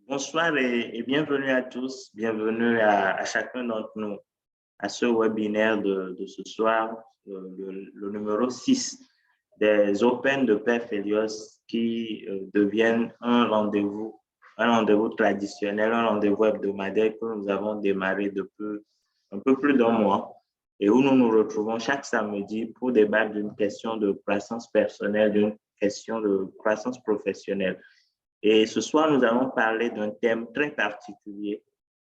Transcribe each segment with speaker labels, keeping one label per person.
Speaker 1: Bonsoir et bienvenue à tous, bienvenue à chacun d'entre nous à ce webinaire de ce soir, le numéro 6 des Open de Père Felios qui deviennent un rendez-vous traditionnel, un rendez-vous hebdomadaire que nous avons démarré depuis un peu plus d'un mois et où nous nous retrouvons chaque samedi pour débattre d'une question de croissance personnelle, d'une question de croissance professionnelle. Et ce soir, nous allons parler d'un thème très particulier.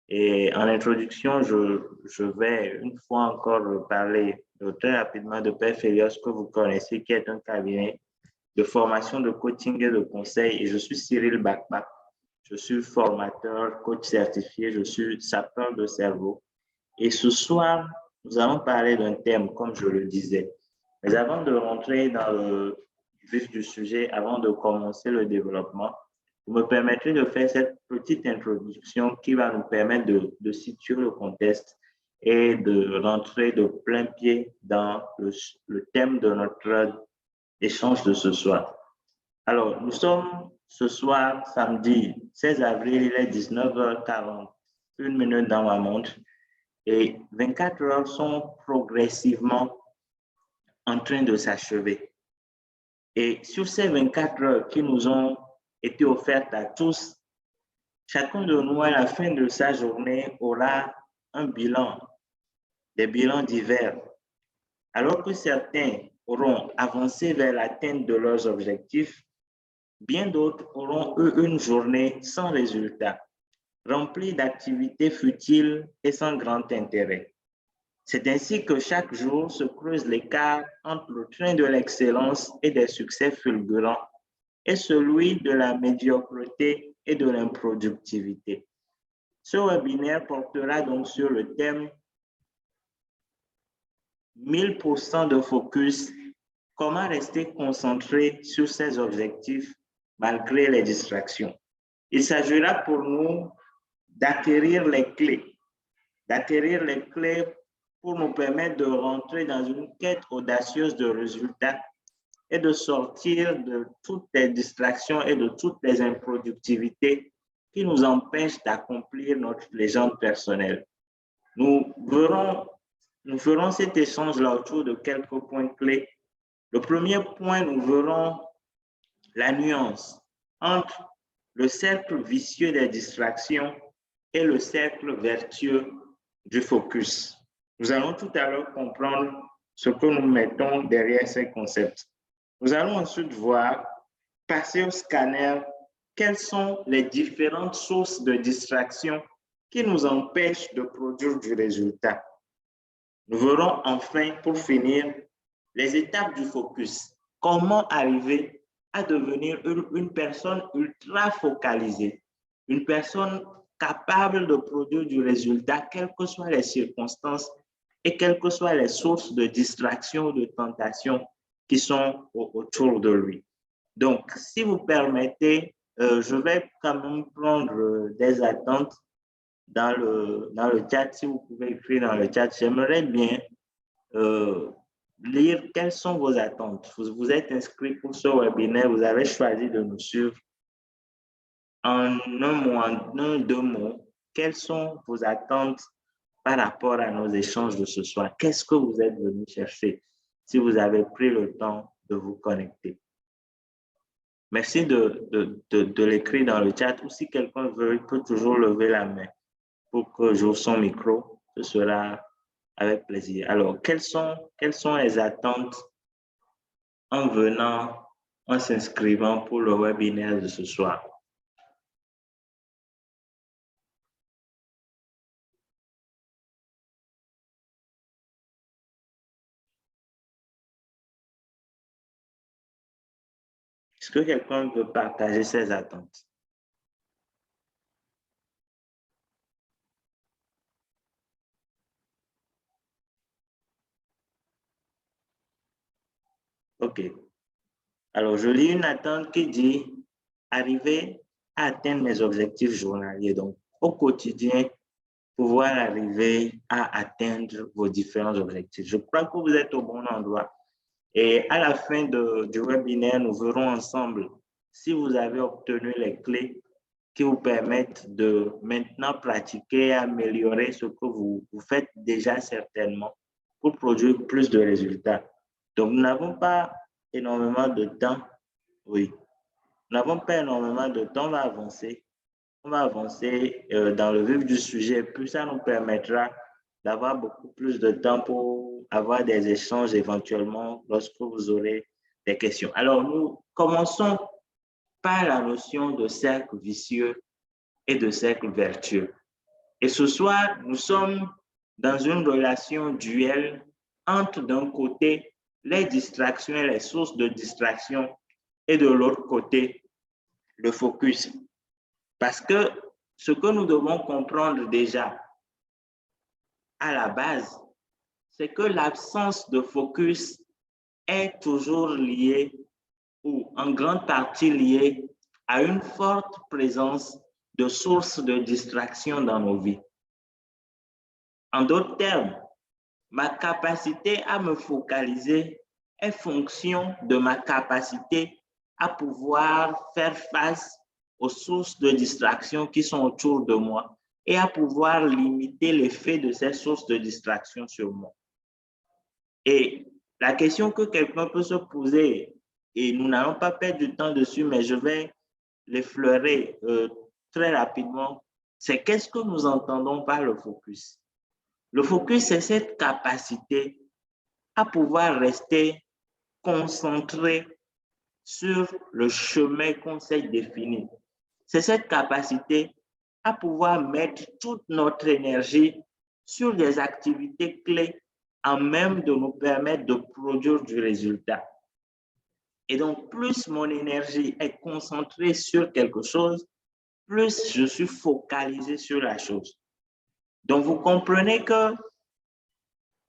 Speaker 1: Et en introduction, je vais une fois encore parler très rapidement de Père Felios que vous connaissez, qui est un cabinet de formation, de coaching et de conseil. Et je suis Cyril Bakpak. Je suis formateur, coach certifié, je suis sapeur de cerveau. Et ce soir, nous allons parler d'un thème, comme je le disais. Mais avant de rentrer dans le vif du sujet, avant de commencer le développement, vous me permettrez de faire cette petite introduction qui va nous permettre de situer le contexte et de rentrer de plein pied dans le thème de notre échange de ce soir. Alors, nous sommes ce soir, samedi 16 avril, il est 19h40, une minute dans ma montre, et 24 heures sont progressivement en train de s'achever. Et sur ces 24 heures qui nous ont été offertes à tous, chacun de nous, à la fin de sa journée, aura un bilan, des bilans divers. Alors que certains auront avancé vers l'atteinte de leurs objectifs, bien d'autres auront eu une journée sans résultat, remplie d'activités futiles et sans grand intérêt. C'est ainsi que chaque jour se creuse l'écart entre le train de l'excellence et des succès fulgurants et celui de la médiocrité et de l'improductivité. Ce webinaire portera donc sur le thème 1000% de focus, comment rester concentré sur ses objectifs malgré les distractions. Il s'agira pour nous d'acquérir les clés pour nous permettre de rentrer dans une quête audacieuse de résultats et de sortir de toutes les distractions et de toutes les improductivités qui nous empêchent d'accomplir notre légende personnelle. Nous ferons cet échange-là autour de quelques points clés. Le premier point, nous verrons la nuance entre le cercle vicieux des distractions et le cercle vertueux du focus. Nous allons tout à l'heure comprendre ce que nous mettons derrière ces concepts. Nous allons ensuite voir, passer au scanner, quelles sont les différentes sources de distraction qui nous empêchent de produire du résultat. Nous verrons enfin, pour finir, les étapes du focus. Comment arriver à devenir une personne ultra focalisée, une personne capable de produire du résultat, quelles que soient les circonstances et quelles que soient les sources de distraction ou de tentation qui sont autour de lui. Donc, si vous permettez, je vais quand même prendre des attentes dans le chat. Si vous pouvez écrire dans le chat, j'aimerais bien lire quelles sont vos attentes. Vous êtes inscrit pour ce webinaire, vous avez choisi de nous suivre. En un mot, en deux mots, quelles sont vos attentes par rapport à nos échanges de ce soir? Qu'est-ce que vous êtes venu chercher si vous avez pris le temps de vous connecter? Merci de l'écrire dans le chat. Ou si quelqu'un veut, il peut toujours lever la main pour que j'ouvre son micro. Ce sera avec plaisir. Alors, quelles sont les attentes en venant, en s'inscrivant pour le webinaire de ce soir? Est-ce que quelqu'un veut partager ses attentes? OK. Alors, je lis une attente qui dit arriver à atteindre mes objectifs journaliers. Donc, au quotidien, pouvoir arriver à atteindre vos différents objectifs. Je crois que vous êtes au bon endroit. Et à la fin du webinaire, nous verrons ensemble si vous avez obtenu les clés qui vous permettent de maintenant pratiquer et améliorer ce que vous faites déjà certainement pour produire plus de résultats. Donc, nous n'avons pas énormément de temps. Oui, nous n'avons pas énormément de temps, on va avancer. On va avancer dans le vif du sujet, puis ça nous permettra d'avoir beaucoup plus de temps pour avoir des échanges éventuellement lorsque vous aurez des questions. Alors, nous commençons par la notion de cercle vicieux et de cercle vertueux. Et ce soir, nous sommes dans une relation duelle entre d'un côté les distractions et les sources de distraction et de l'autre côté le focus. Parce que ce que nous devons comprendre déjà à la base, c'est que l'absence de focus est toujours liée ou en grande partie liée à une forte présence de sources de distraction dans nos vies. En d'autres termes, ma capacité à me focaliser est fonction de ma capacité à pouvoir faire face aux sources de distraction qui sont autour de moi et à pouvoir limiter l'effet de ces sources de distraction sur moi. Et la question que quelqu'un peut se poser, et nous n'allons pas perdre du temps dessus, mais je vais l'effleurer très rapidement, c'est qu'est-ce que nous entendons par le focus? Le focus, c'est cette capacité à pouvoir rester concentré sur le chemin qu'on s'est défini. C'est cette capacité à pouvoir mettre toute notre énergie sur des activités clés en même de nous permettre de produire du résultat. Et donc, plus mon énergie est concentrée sur quelque chose, plus je suis focalisé sur la chose. Donc, vous comprenez que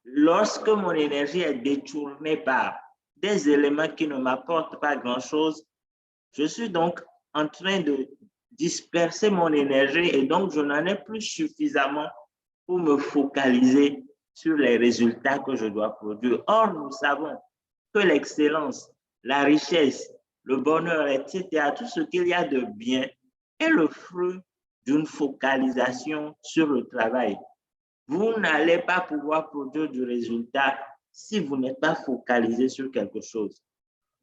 Speaker 1: lorsque mon énergie est détournée par des éléments qui ne m'apportent pas grand-chose, je suis donc en train de disperser mon énergie et donc je n'en ai plus suffisamment pour me focaliser sur les résultats que je dois produire. Or, nous savons que l'excellence, la richesse, le bonheur, etc., tout ce qu'il y a de bien est le fruit d'une focalisation sur le travail. Vous n'allez pas pouvoir produire du résultat si vous n'êtes pas focalisé sur quelque chose.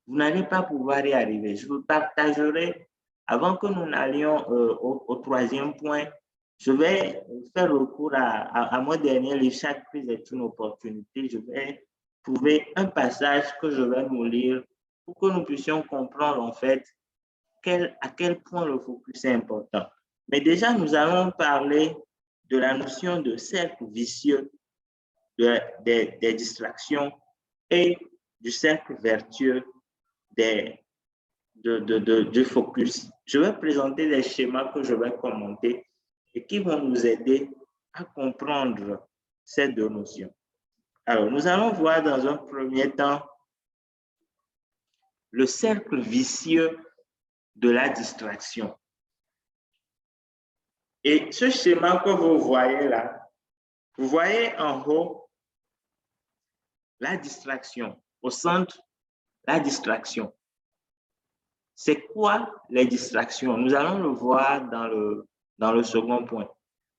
Speaker 1: Vous n'allez pas pouvoir y arriver. Je vous partagerai, avant que nous n'allions au troisième point, je vais faire recours à mon dernier livre, Chaque crise est une opportunité. Je vais trouver un passage que je vais nous lire pour que nous puissions comprendre en fait à quel point le focus est important. Mais déjà, nous allons parler de la notion de cercle vicieux, des distractions et du cercle vertueux du focus. Je vais présenter les schémas que je vais commenter et qui vont nous aider à comprendre ces deux notions. Alors, nous allons voir dans un premier temps le cercle vicieux de la distraction. Et ce schéma que vous voyez là, vous voyez en haut la distraction, au centre, la distraction. C'est quoi les distractions? Nous allons le voir dans le second point.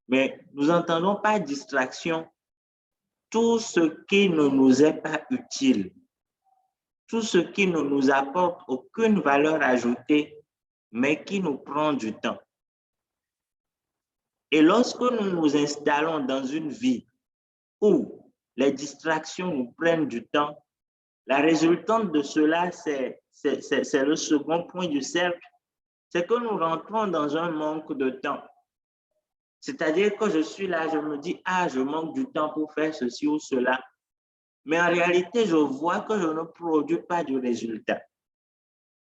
Speaker 1: Mais nous entendons par distraction tout ce qui ne nous est pas utile, tout ce qui ne nous apporte aucune valeur ajoutée, mais qui nous prend du temps. Et lorsque nous nous installons dans une vie où les distractions nous prennent du temps, la résultante de cela, c'est le second point du cercle, c'est que nous rentrons dans un manque de temps. C'est-à-dire que je suis là, je me dis, ah, je manque du temps pour faire ceci ou cela. Mais en réalité, je vois que je ne produis pas du résultat.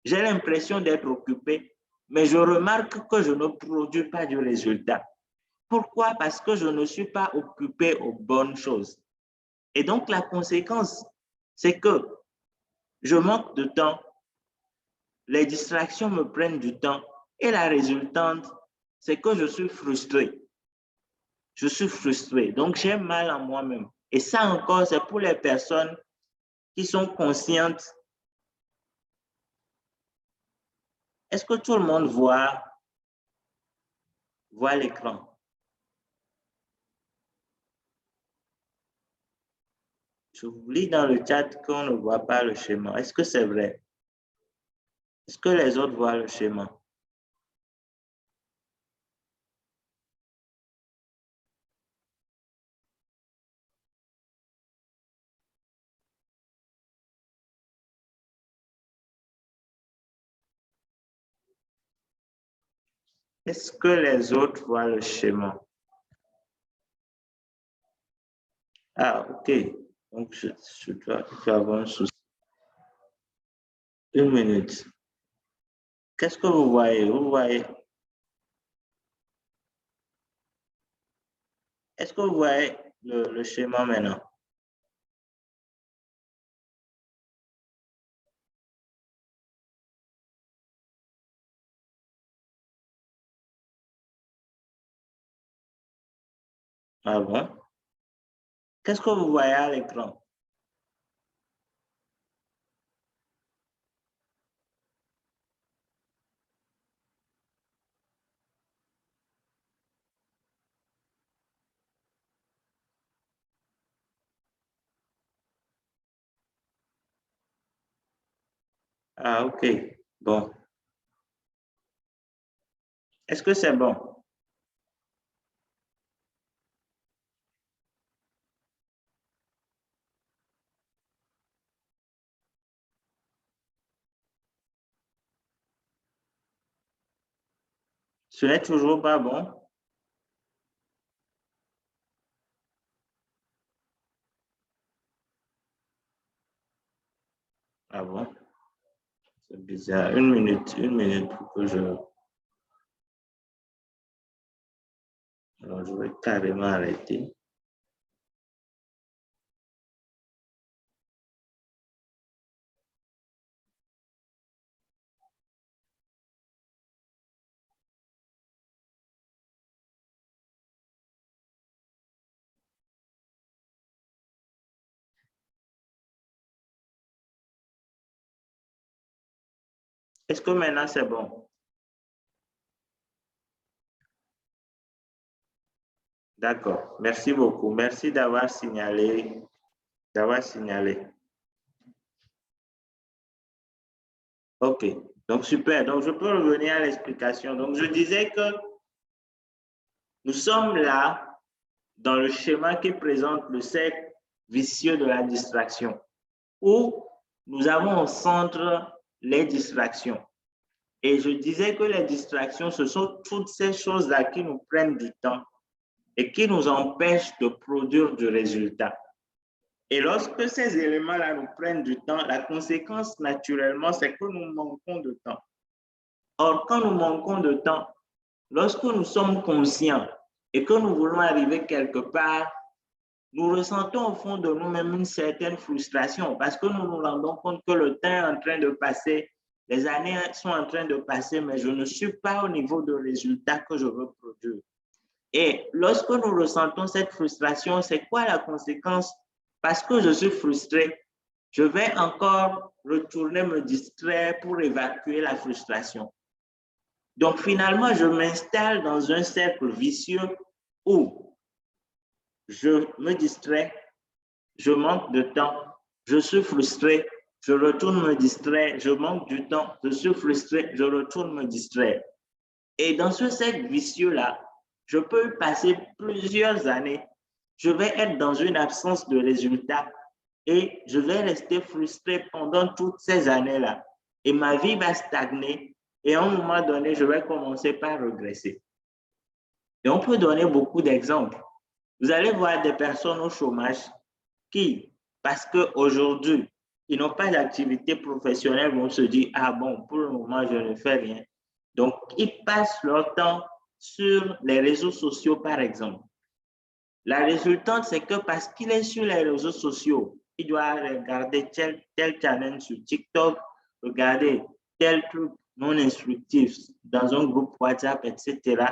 Speaker 1: J'ai l'impression d'être occupé, mais je remarque que je ne produis pas du résultat. Pourquoi? Parce que je ne suis pas occupé aux bonnes choses. Et donc, la conséquence, c'est que je manque de temps, les distractions me prennent du temps et la résultante, c'est que je suis frustré. Je suis frustré, donc j'ai mal en moi-même. Et ça encore, c'est pour les personnes qui sont conscientes. Est-ce que tout le monde voit voit l'écran. Je vous lis dans le chat qu'on ne voit pas le schéma. Est-ce que c'est vrai? Est-ce que les autres voient le schéma? Est-ce que les autres voient le schéma? Ah, ok. Donc, je dois avoir un souci. Une minute. Qu'est-ce que vous voyez? Vous voyez? Est-ce que vous voyez le schéma maintenant? Ah bon? Qu'est-ce que vous voyez à l'écran? Ah, ok. Bon. Est-ce que c'est bon? Ce n'est toujours pas bon? Ah bon? C'est bizarre. Une minute pour que je... Alors, je vais carrément arrêter. Est-ce que maintenant c'est bon? D'accord. Merci beaucoup. Merci d'avoir signalé. D'avoir signalé. OK. Donc, super. Donc, je peux revenir à l'explication. Donc, je disais que nous sommes là dans le schéma qui présente le cercle vicieux de la distraction, où nous avons au centre les distractions. Et je disais que les distractions, ce sont toutes ces choses-là qui nous prennent du temps et qui nous empêchent de produire du résultat. Et lorsque ces éléments-là nous prennent du temps, la conséquence, naturellement, c'est que nous manquons de temps. Or, quand nous manquons de temps, lorsque nous sommes conscients et que nous voulons arriver quelque part, nous ressentons au fond de nous-mêmes une certaine frustration parce que nous nous rendons compte que le temps est en train de passer, les années sont en train de passer, mais je ne suis pas au niveau de résultat que je veux produire. Et lorsque nous ressentons cette frustration, c'est quoi la conséquence? Parce que je suis frustré, je vais encore retourner me distraire pour évacuer la frustration. Donc finalement, je m'installe dans un cercle vicieux où je me distrais, je manque de temps, je suis frustré, je retourne me distraire, je manque du temps, je suis frustré, je retourne me distraire. Et dans ce cercle vicieux-là, je peux passer plusieurs années. Je vais être dans une absence de résultat et je vais rester frustré pendant toutes ces années-là. Et ma vie va stagner et à un moment donné, je vais commencer par regresser. Et on peut donner beaucoup d'exemples. Vous allez voir des personnes au chômage qui, parce qu'aujourd'hui, ils n'ont pas d'activité professionnelle, vont se dire, ah bon, pour le moment, je ne fais rien. Donc, ils passent leur temps sur les réseaux sociaux, par exemple. La résultante, c'est que parce qu'il est sur les réseaux sociaux, il doit regarder tel challenge sur TikTok, regarder tel truc non instructif dans un groupe WhatsApp, etc.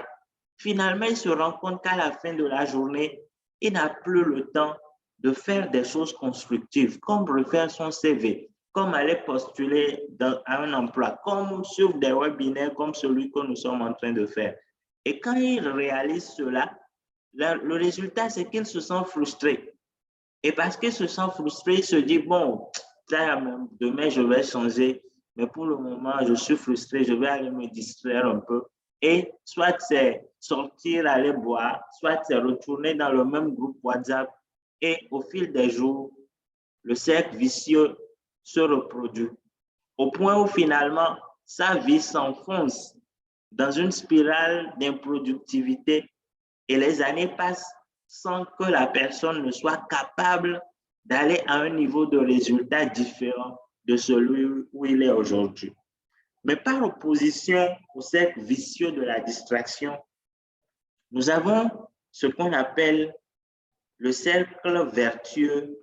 Speaker 1: Finalement, il se rend compte qu'à la fin de la journée, il n'a plus le temps de faire des choses constructives, comme refaire son CV, comme aller postuler à un emploi, comme sur des webinaires comme celui que nous sommes en train de faire. Et quand ils réalisent cela, le résultat, c'est qu'ils se sentent frustrés. Et parce qu'ils se sentent frustrés, ils se disent, bon, demain, je vais changer. Mais pour le moment, je suis frustré, je vais aller me distraire un peu. Et soit c'est sortir, aller boire, soit c'est retourner dans le même groupe WhatsApp. Et au fil des jours, le cercle vicieux se reproduit. Au point où finalement, sa vie s'enfonce dans une spirale d'improductivité et les années passent sans que la personne ne soit capable d'aller à un niveau de résultat différent de celui où il est aujourd'hui. Mais par opposition au cercle vicieux de la distraction, nous avons ce qu'on appelle le cercle vertueux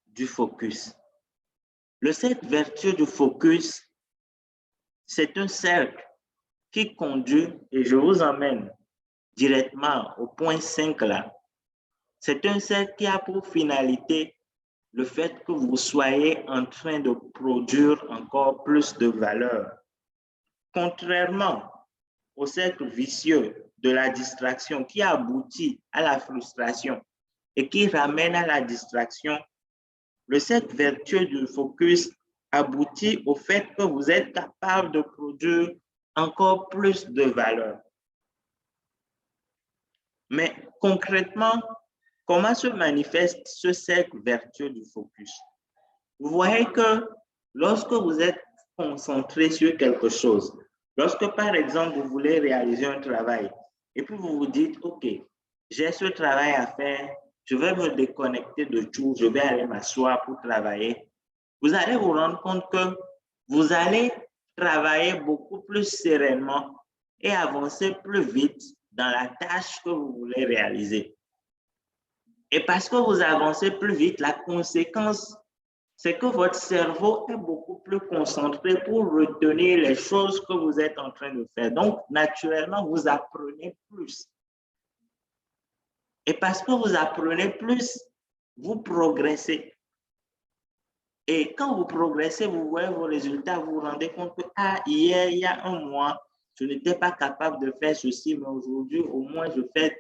Speaker 1: du focus. Le cercle vertueux du focus, c'est un cercle qui conduit, et je vous emmène directement au point 5 là, c'est un cercle qui a pour finalité le fait que vous soyez en train de produire encore plus de valeur. Contrairement au cercle vicieux de la distraction qui aboutit à la frustration et qui ramène à la distraction, le cercle vertueux du focus aboutit au fait que vous êtes capable de produire encore plus de valeur. Mais concrètement, comment se manifeste ce cercle vertueux du focus? Vous voyez que lorsque vous êtes concentré sur quelque chose, lorsque par exemple vous voulez réaliser un travail et puis vous vous dites, OK, j'ai ce travail à faire, je vais me déconnecter de tout, je vais aller m'asseoir pour travailler, vous allez vous rendre compte que vous allez travailler beaucoup plus sereinement et avancer plus vite dans la tâche que vous voulez réaliser. Et parce que vous avancez plus vite, la conséquence, c'est que votre cerveau est beaucoup plus concentré pour retenir les choses que vous êtes en train de faire. Donc, naturellement, vous apprenez plus. Et parce que vous apprenez plus, vous progressez. Et quand vous progressez, vous voyez vos résultats, vous vous rendez compte que, ah, hier, il y a un mois, je n'étais pas capable de faire ceci, mais aujourd'hui, au moins, je fais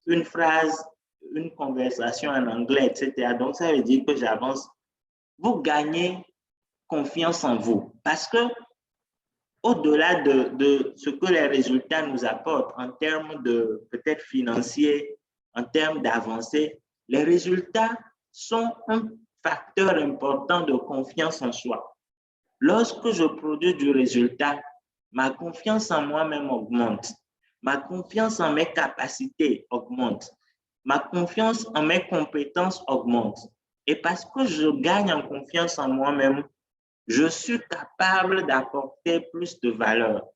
Speaker 1: une phrase, une conversation en anglais, etc. Donc, ça veut dire que j'avance. Vous gagnez confiance en vous parce que au-delà de ce que les résultats nous apportent en termes de peut-être financiers, en termes d'avancée, les résultats sont un facteur important de confiance en soi. Lorsque je produis du résultat, ma confiance en moi-même augmente. Ma confiance en mes capacités augmente. Ma confiance en mes compétences augmente. Et parce que je gagne en confiance en moi-même, je suis capable d'apporter plus de valeur.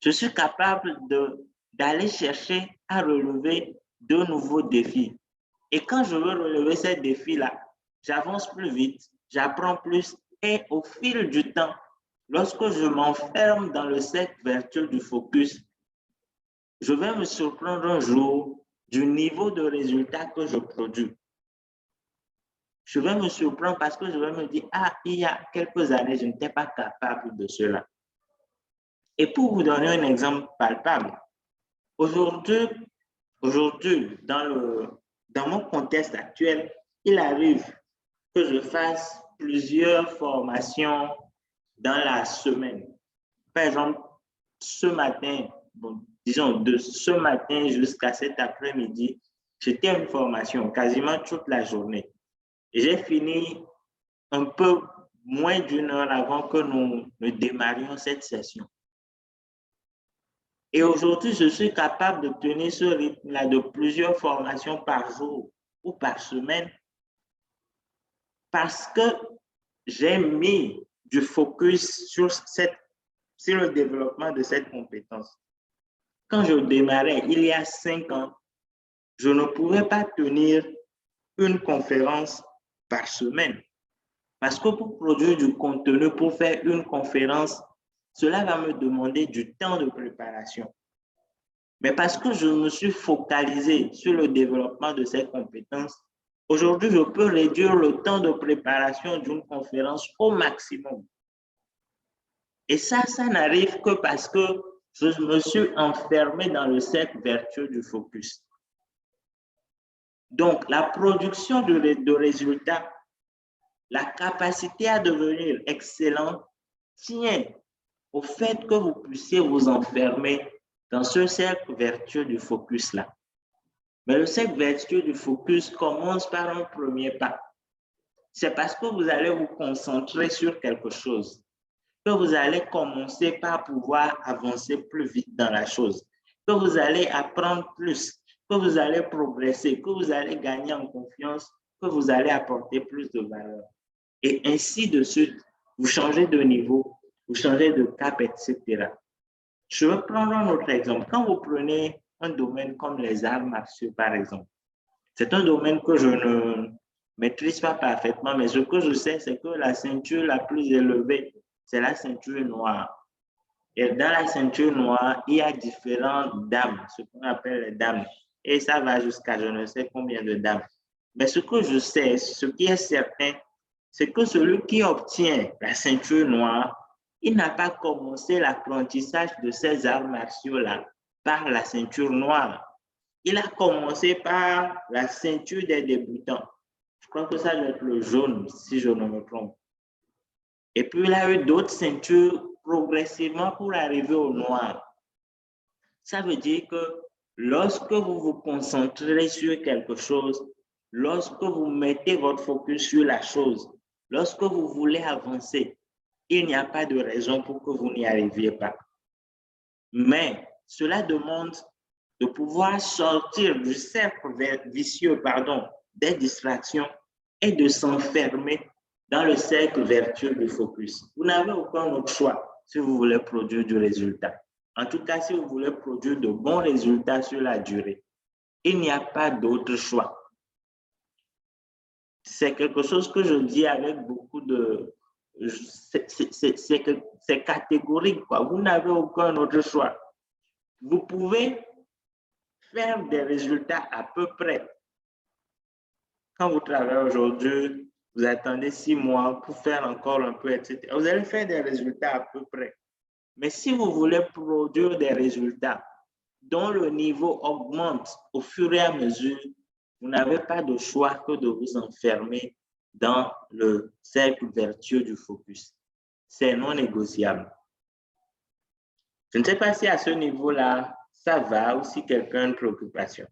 Speaker 1: Je suis capable d'aller chercher à relever de nouveaux défis. Et quand je veux relever ces défis-là, j'avance plus vite, j'apprends plus et au fil du temps, lorsque je m'enferme dans le cercle vertueux du focus, je vais me surprendre un jour du niveau de résultat que je produis. Je vais me surprendre parce que je vais me dire, ah, il y a quelques années, je n'étais pas capable de cela. Et pour vous donner un exemple palpable, aujourd'hui, dans mon contexte actuel, il arrive que je fasse plusieurs formations dans la semaine. Par exemple, ce matin, bon, disons de ce matin jusqu'à cet après-midi, j'étais à une formation quasiment toute la journée. Et j'ai fini un peu moins d'une heure avant que nous ne démarrions cette session. Et aujourd'hui, je suis capable de tenir ce rythme-là de plusieurs formations par jour ou par semaine parce que j'ai mis du focus sur le développement de cette compétence. Quand je démarrais il y a 5 ans, je ne pouvais pas tenir une conférence par semaine. Parce que pour produire du contenu, pour faire une conférence, cela va me demander du temps de préparation. Mais parce que je me suis focalisé sur le développement de ces compétences, aujourd'hui, je peux réduire le temps de préparation d'une conférence au maximum. Et ça n'arrive que parce que Je me suis enfermé dans le cercle vertueux du focus. Donc, la production de résultats, la capacité à devenir excellent tient au fait que vous puissiez vous enfermer dans ce cercle vertueux du focus-là. Mais le cercle vertueux du focus commence par un premier pas. C'est parce que vous allez vous concentrer sur quelque chose que vous allez commencer par pouvoir avancer plus vite dans la chose, que vous allez apprendre plus, que vous allez progresser, que vous allez gagner en confiance, que vous allez apporter plus de valeur. Et ainsi de suite, vous changez de niveau, vous changez de cap, etc. Je vais prendre un autre exemple. Quand vous prenez un domaine comme les arts martiaux, par exemple, c'est un domaine que je ne maîtrise pas parfaitement, mais ce que je sais, c'est que la ceinture la plus élevée, c'est la ceinture noire. Et dans la ceinture noire, il y a différentes dames, ce qu'on appelle les dames. Et ça va jusqu'à je ne sais combien de dames. Mais ce que je sais, ce qui est certain, c'est que celui qui obtient la ceinture noire, il n'a pas commencé l'apprentissage de ces arts martiaux-là par la ceinture noire. Il a commencé par la ceinture des débutants. Je crois que ça doit être le jaune, si je ne me trompe. Et puis, il a eu d'autres ceintures progressivement pour arriver au noir. Ça veut dire que lorsque vous vous concentrez sur quelque chose, lorsque vous mettez votre focus sur la chose, lorsque vous voulez avancer, il n'y a pas de raison pour que vous n'y arriviez pas. Mais cela demande de pouvoir sortir du cercle vicieux, des distractions et de s'enfermer dans le cercle vertueux du focus. Vous n'avez aucun autre choix si vous voulez produire du résultat. En tout cas, si vous voulez produire de bons résultats sur la durée, il n'y a pas d'autre choix. C'est quelque chose que je dis avec beaucoup de... C'est catégorique, quoi. Vous n'avez aucun autre choix. Vous pouvez faire des résultats à peu près. Quand vous travaillez aujourd'hui, vous attendez 6 mois pour faire encore un peu, etc. Vous allez faire des résultats à peu près. Mais si vous voulez produire des résultats dont le niveau augmente au fur et à mesure, vous n'avez pas de choix que de vous enfermer dans le cercle vertueux du focus. C'est non négociable. Je ne sais pas si à ce niveau-là, ça va ou si quelqu'un a une préoccupation.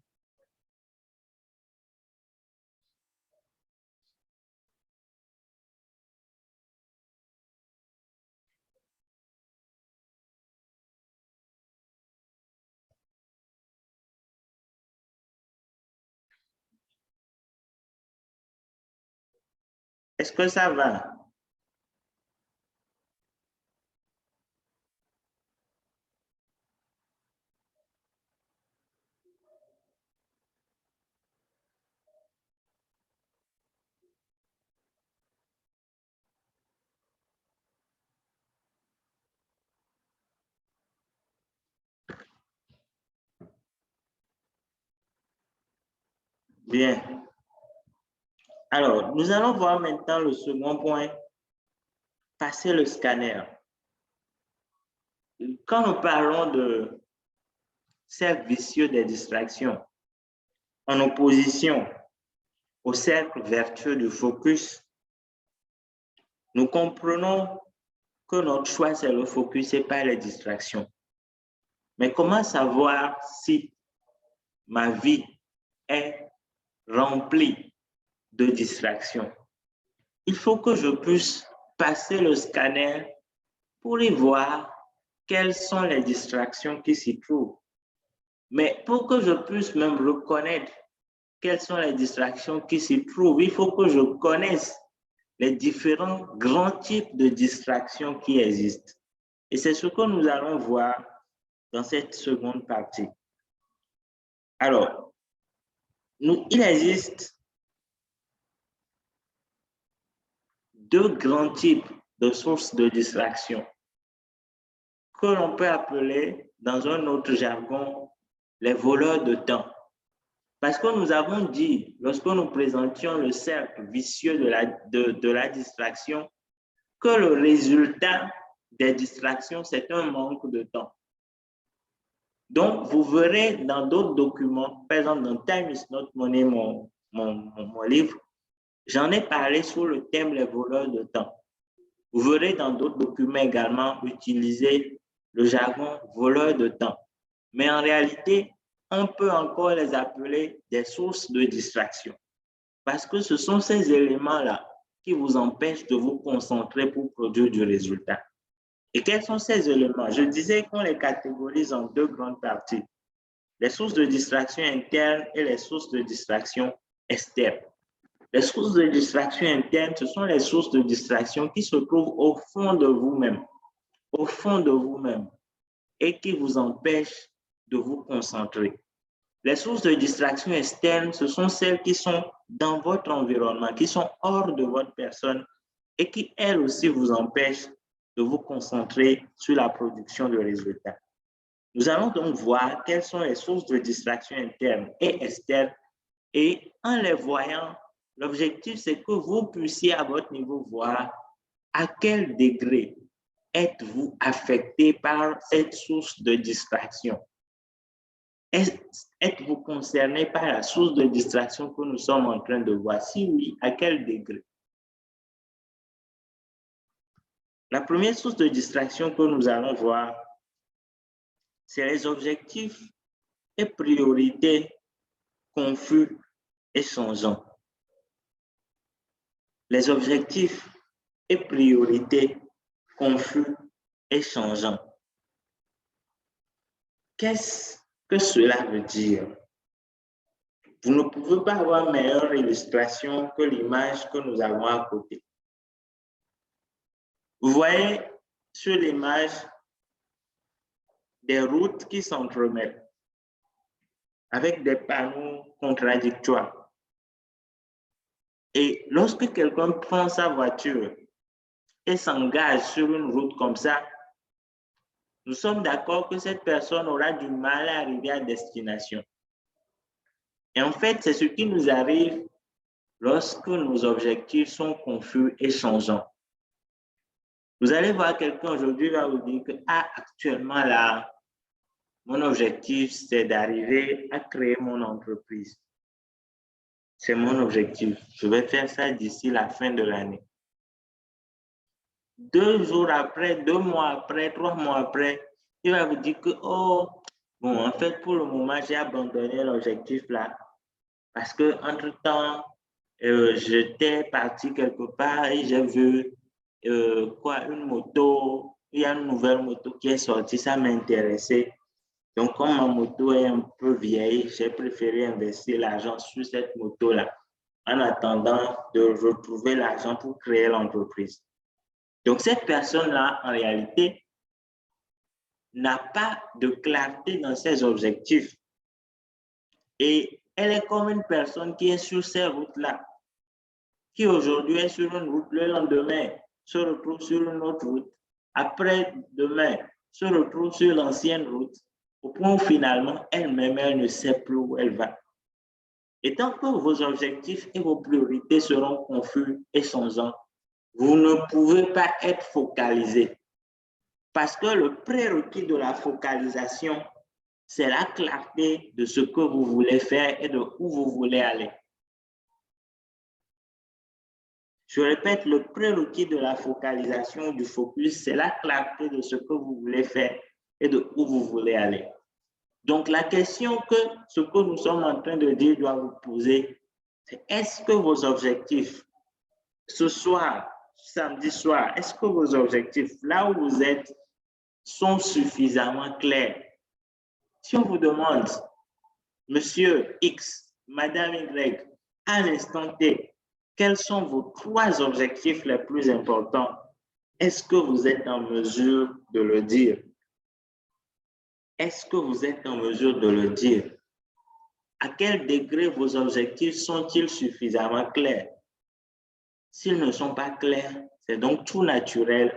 Speaker 1: Est-ce que ça va? Bien. Alors, nous allons voir maintenant le second point, passer le scanner. Quand nous parlons de cercle vicieux des distractions, en opposition au cercle vertueux du focus, nous comprenons que notre choix, c'est le focus et pas les distractions. Mais comment savoir si ma vie est remplie de distractions? Il faut que je puisse passer le scanner pour y voir quelles sont les distractions qui s'y trouvent. Mais pour que je puisse même reconnaître quelles sont les distractions qui s'y trouvent, il faut que je connaisse les différents grands types de distractions qui existent. Et c'est ce que nous allons voir dans cette seconde partie. Alors, il existe deux grands types de sources de distraction que l'on peut appeler, dans un autre jargon, les voleurs de temps. Parce que nous avons dit, lorsque nous présentions le cercle vicieux de la distraction, que le résultat des distractions, c'est un manque de temps. Donc, vous verrez dans d'autres documents, par exemple dans Time is not money, mon livre, j'en ai parlé sur le thème les voleurs de temps. Vous verrez dans d'autres documents également utiliser le jargon voleur de temps. Mais en réalité, on peut encore les appeler des sources de distraction. Parce que ce sont ces éléments-là qui vous empêchent de vous concentrer pour produire du résultat. Et quels sont ces éléments? Je disais qu'on les catégorise en deux grandes parties. Les sources de distraction internes et les sources de distraction externes. Les sources de distraction internes, ce sont les sources de distraction qui se trouvent au fond de vous-même, et qui vous empêchent de vous concentrer. Les sources de distraction externes, ce sont celles qui sont dans votre environnement, qui sont hors de votre personne et qui, elles aussi, vous empêchent de vous concentrer sur la production de résultats. Nous allons donc voir quelles sont les sources de distraction internes et externes et en les voyant, l'objectif, c'est que vous puissiez à votre niveau voir à quel degré êtes-vous affecté par cette source de distraction. Êtes-vous concerné par la source de distraction que nous sommes en train de voir? Si oui, à quel degré? La première source de distraction que nous allons voir, c'est les objectifs et priorités confus et changeants. Les objectifs et priorités confus et changeants. Qu'est-ce que cela veut dire? Vous ne pouvez pas avoir meilleure illustration que l'image que nous avons à côté. Vous voyez sur l'image des routes qui s'entremêlent avec des panneaux contradictoires. Et lorsque quelqu'un prend sa voiture et s'engage sur une route comme ça, nous sommes d'accord que cette personne aura du mal à arriver à destination. Et en fait, c'est ce qui nous arrive lorsque nos objectifs sont confus et changeants. Vous allez voir quelqu'un aujourd'hui va vous dire que actuellement là, mon objectif, c'est d'arriver à créer mon entreprise. C'est mon objectif. Je vais faire ça d'ici la fin de l'année. 2 jours après, 2 mois après, 3 mois après, il va vous dire que, oh, bon, en fait, pour le moment, j'ai abandonné l'objectif là. Parce que entre-temps, j'étais parti quelque part et j'ai vu une moto. Il y a une nouvelle moto qui est sortie, ça m'intéressait. Donc, comme ma moto est un peu vieille, j'ai préféré investir l'argent sur cette moto-là en attendant de retrouver l'argent pour créer l'entreprise. Donc, cette personne-là, en réalité, n'a pas de clarté dans ses objectifs. Et elle est comme une personne qui est sur ces routes-là, qui aujourd'hui est sur une route, le lendemain se retrouve sur une autre route, après-demain se retrouve sur l'ancienne route, au point où finalement, elle-même, elle ne sait plus où elle va. Et tant que vos objectifs et vos priorités seront confus et changeants, vous ne pouvez pas être focalisé. Parce que le prérequis de la focalisation, c'est la clarté de ce que vous voulez faire et de où vous voulez aller. Je répète, le prérequis de la focalisation, du focus, c'est la clarté de ce que vous voulez faire et de où vous voulez aller. Donc, la question que ce que nous sommes en train de dire doit vous poser, c'est est-ce que vos objectifs, ce soir, samedi soir, est-ce que vos objectifs, là où vous êtes, sont suffisamment clairs? Si on vous demande, Monsieur X, Madame Y, à l'instant T, quels sont vos 3 objectifs les plus importants? Est-ce que vous êtes en mesure de le dire? Est-ce que vous êtes en mesure de le dire? À quel degré vos objectifs sont-ils suffisamment clairs? S'ils ne sont pas clairs, c'est donc tout naturel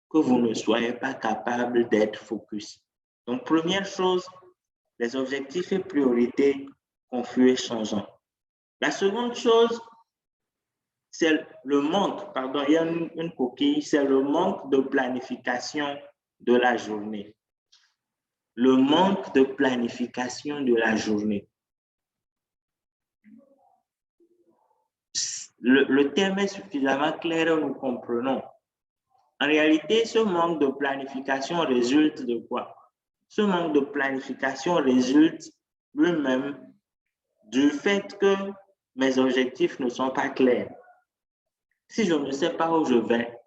Speaker 1: que vous ne soyez pas capable d'être focus. Donc, première chose, les objectifs et priorités confus et changeants. La seconde chose, c'est le manque, pardon, il y a une coquille, c'est le manque de planification de la journée. le manque de planification de la journée. Le terme est suffisamment clair et nous comprenons. En réalité, ce manque de planification résulte de quoi? Ce manque de planification résulte lui-même du fait que mes objectifs ne sont pas clairs. Si je ne sais pas où je vais,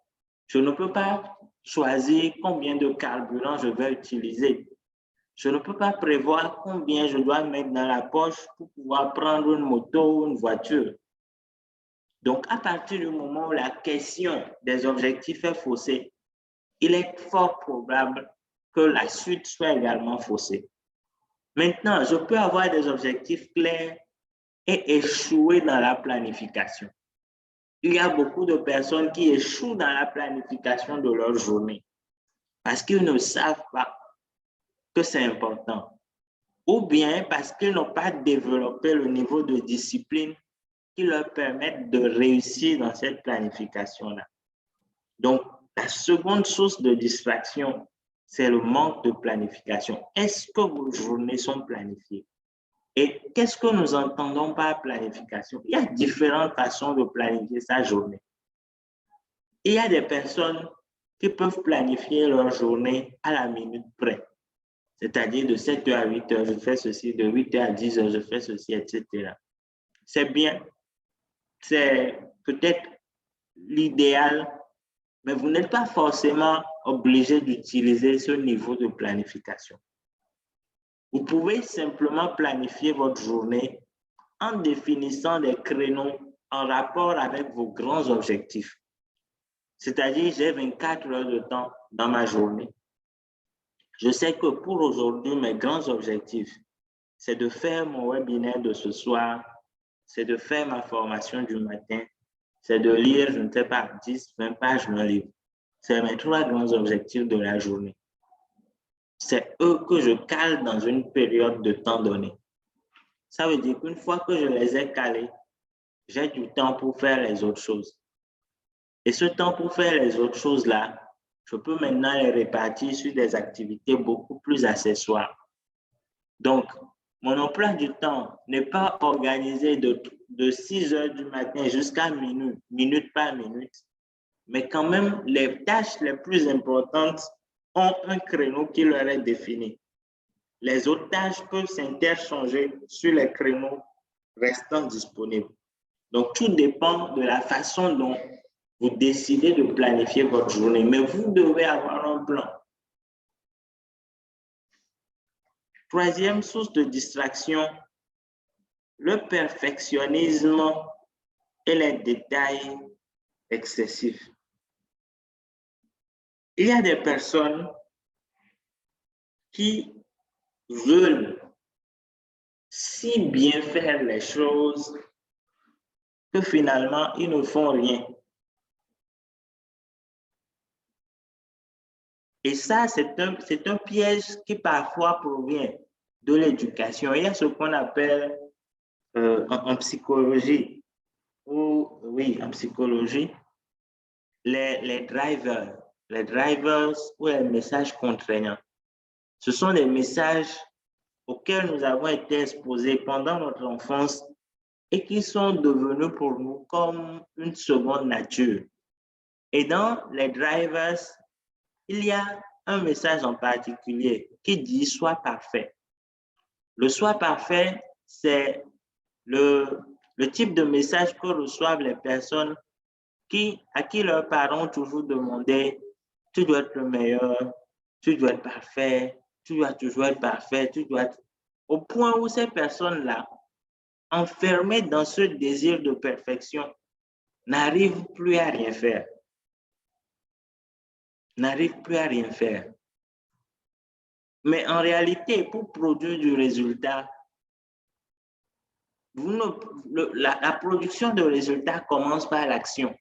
Speaker 1: je ne peux pas choisir combien de carburant je vais utiliser. Je ne peux pas prévoir combien je dois mettre dans la poche pour pouvoir prendre une moto ou une voiture. Donc, à partir du moment où la question des objectifs est faussée, il est fort probable que la suite soit également faussée. Maintenant, je peux avoir des objectifs clairs et échouer dans la planification. Il y a beaucoup de personnes qui échouent dans la planification de leur journée parce qu'ils ne savent pas que c'est important ou bien parce qu'ils n'ont pas développé le niveau de discipline qui leur permette de réussir dans cette planification-là. Donc, la seconde source de distraction, c'est le manque de planification. Est-ce que vos journées sont planifiées? Et qu'est-ce que nous entendons par planification? Il y a différentes façons de planifier sa journée. Il y a des personnes qui peuvent planifier leur journée à la minute près. C'est-à-dire de 7h à 8h, je fais ceci, de 8h à 10h, je fais ceci, etc. C'est bien. C'est peut-être l'idéal, mais vous n'êtes pas forcément obligé d'utiliser ce niveau de planification. Vous pouvez simplement planifier votre journée en définissant des créneaux en rapport avec vos grands objectifs. C'est-à-dire, j'ai 24 heures de temps dans ma journée. Je sais que pour aujourd'hui, mes grands objectifs, c'est de faire mon webinaire de ce soir, c'est de faire ma formation du matin, c'est de lire, je ne sais pas, 10, 20 pages d'un livre. C'est mes 3 grands objectifs de la journée. C'est eux que je cale dans une période de temps donné. Ça veut dire qu'une fois que je les ai calés, j'ai du temps pour faire les autres choses. Et ce temps pour faire les autres choses-là, je peux maintenant les répartir sur des activités beaucoup plus accessoires. Donc, mon emploi du temps n'est pas organisé de 6 heures du matin jusqu'à minuit, minute par minute, mais quand même, les tâches les plus importantes ont un créneau qui leur est défini. Les autres tâches peuvent s'interchanger sur les créneaux restant disponibles. Donc, tout dépend de la façon dont vous décidez de planifier votre journée, mais vous devez avoir un plan. Troisième source de distraction, le perfectionnisme et les détails excessifs. Il y a des personnes qui veulent si bien faire les choses que finalement, ils ne font rien. Et ça, c'est un piège qui parfois provient de l'éducation. Il y a ce qu'on appelle en psychologie, en psychologie, les drivers ou les messages contraignants. Ce sont des messages auxquels nous avons été exposés pendant notre enfance et qui sont devenus pour nous comme une seconde nature. Et dans les drivers, il y a un message en particulier qui dit « sois parfait ». Le « sois parfait », c'est le type de message que reçoivent les personnes à qui leurs parents ont toujours demandé « tu dois être le meilleur, tu dois être parfait, tu dois toujours être parfait, tu dois être… » Au point où ces personnes-là, enfermées dans ce désir de perfection, n'arrivent plus à rien faire. N'arrivent plus à rien faire. Mais en réalité, pour produire du résultat, la production de résultats commence par l'action.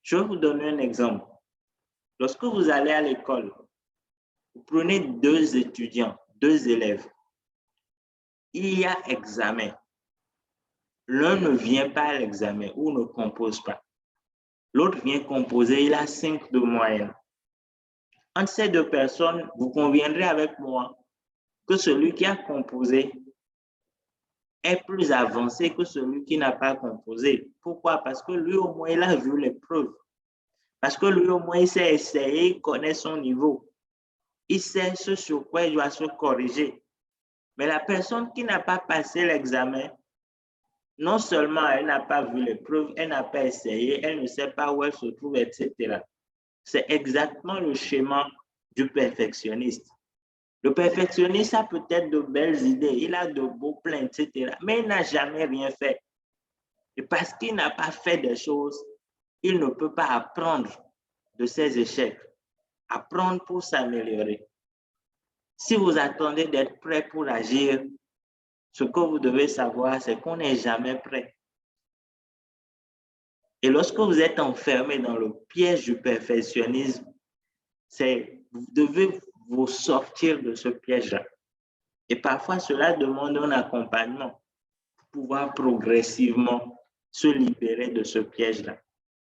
Speaker 1: Je vais vous donner un exemple. Lorsque vous allez à l'école, vous prenez 2 étudiants, 2 élèves. Il y a examen. L'un ne vient pas à l'examen ou ne compose pas. L'autre vient composer, il a 5 de moyenne. Entre ces deux personnes, vous conviendrez avec moi que celui qui a composé est plus avancé que celui qui n'a pas composé. Pourquoi? Parce que lui, au moins, il a vu les preuves. Parce que lui, au moins, il s'est essayé, il connaît son niveau. Il sait ce sur quoi il doit se corriger. Mais la personne qui n'a pas passé l'examen, non seulement elle n'a pas vu les preuves, elle n'a pas essayé, elle ne sait pas où elle se trouve, etc. C'est exactement le schéma du perfectionniste. Le perfectionniste a peut-être de belles idées, il a de beaux plans, etc. Mais il n'a jamais rien fait. Et parce qu'il n'a pas fait des choses, il ne peut pas apprendre de ses échecs, apprendre pour s'améliorer. Si vous attendez d'être prêt pour agir, ce que vous devez savoir, c'est qu'on n'est jamais prêt. Et lorsque vous êtes enfermé dans le piège du perfectionnisme, vous devez vous sortir de ce piège-là. Et parfois, cela demande un accompagnement pour pouvoir progressivement se libérer de ce piège-là.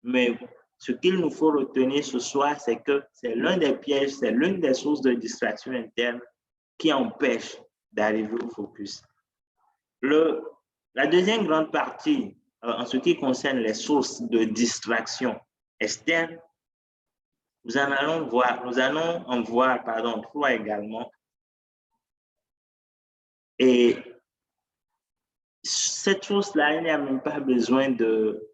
Speaker 1: Mais ce qu'il nous faut retenir ce soir, c'est que c'est l'un des pièges, c'est l'une des sources de distraction interne qui empêche d'arriver au focus. La deuxième grande partie, en ce qui concerne les sources de distraction externe, nous allons en voir trois également. Et cette source-là, il n'y a même pas besoin de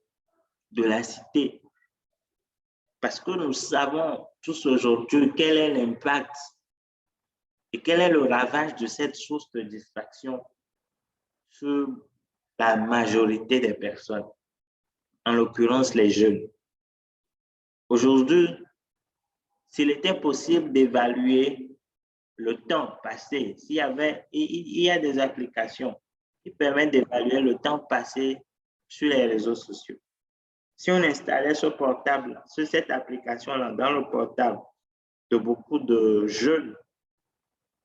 Speaker 1: la citer. Parce que nous savons tous aujourd'hui quel est l'impact et quel est le ravage de cette source de distraction sur la majorité des personnes, en l'occurrence les jeunes. Aujourd'hui, s'il était possible d'évaluer le temps passé, il y a des applications qui permettent d'évaluer le temps passé sur les réseaux sociaux. Si on installait cette application-là dans le portable de beaucoup de jeunes,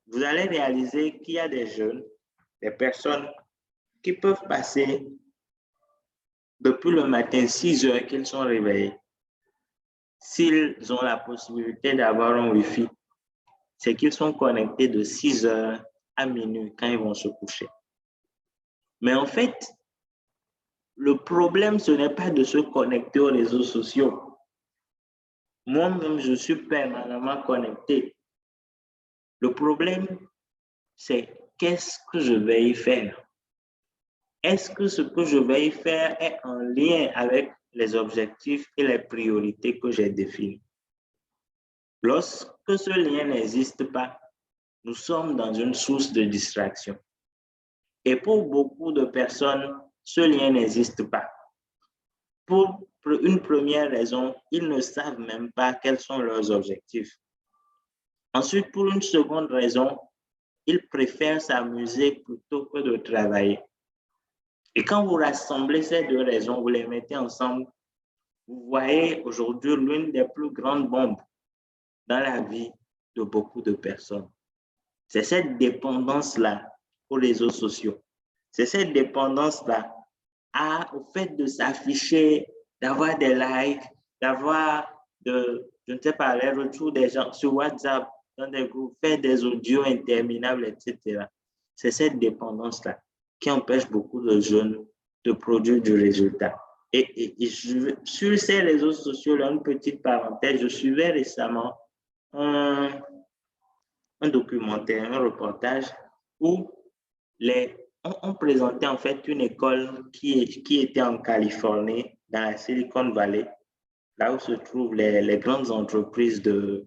Speaker 1: vous allez réaliser qu'il y a des jeunes, des personnes qui peuvent passer depuis le matin 6 heures qu'ils sont réveillés. S'ils ont la possibilité d'avoir un Wi-Fi, c'est qu'ils sont connectés de 6 heures à minuit quand ils vont se coucher. Mais en fait, le problème, ce n'est pas de se connecter aux réseaux sociaux. Moi-même, je suis permanemment connecté. Le problème, c'est qu'est-ce que je vais y faire? Est-ce que ce que je vais y faire est en lien avec les objectifs et les priorités que j'ai définis? Lorsque ce lien n'existe pas, nous sommes dans une source de distraction. Et pour beaucoup de personnes, ce lien n'existe pas. Pour une première raison, ils ne savent même pas quels sont leurs objectifs. Ensuite, pour une seconde raison, ils préfèrent s'amuser plutôt que de travailler. Et quand vous rassemblez ces deux raisons, vous les mettez ensemble, vous voyez aujourd'hui l'une des plus grandes bombes dans la vie de beaucoup de personnes. C'est cette dépendance-là aux réseaux sociaux. C'est cette dépendance-là au fait de s'afficher, d'avoir des likes, d'avoir je ne sais pas, les retours des gens sur WhatsApp, dans des groupes, faire des audios interminables, etc. C'est cette dépendance-là qui empêche beaucoup de jeunes de produire du résultat. Et sur ces réseaux sociaux, là, une petite parenthèse, je suivais récemment un documentaire, un reportage où on présentait en fait une école qui était en Californie, dans la Silicon Valley, là où se trouvent les grandes entreprises de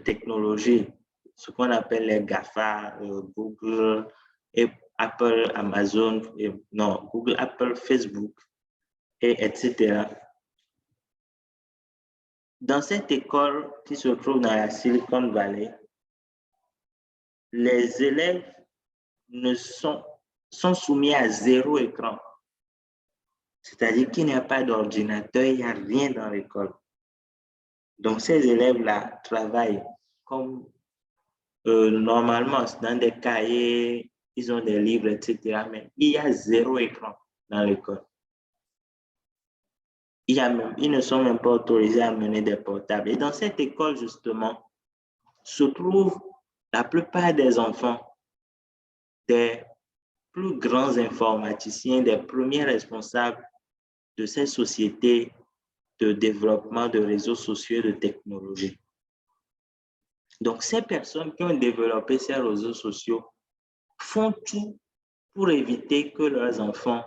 Speaker 1: technologie, ce qu'on appelle les GAFA, Google, et Apple, Amazon, Google, Apple, Facebook, etc. Dans cette école qui se trouve dans la Silicon Valley, les élèves sont soumis à 0 écran. C'est-à-dire qu'il n'y a pas d'ordinateur, il n'y a rien dans l'école. Donc, ces élèves-là travaillent comme normalement dans des cahiers, ils ont des livres, etc. Mais il y a 0 écran dans l'école. Ils ne sont même pas autorisés à mener des portables. Et dans cette école, justement, se trouvent la plupart des enfants des plus grands informaticiens, des premiers responsables de ces sociétés de développement de réseaux sociaux et de technologie. Donc, ces personnes qui ont développé ces réseaux sociaux font tout pour éviter que leurs enfants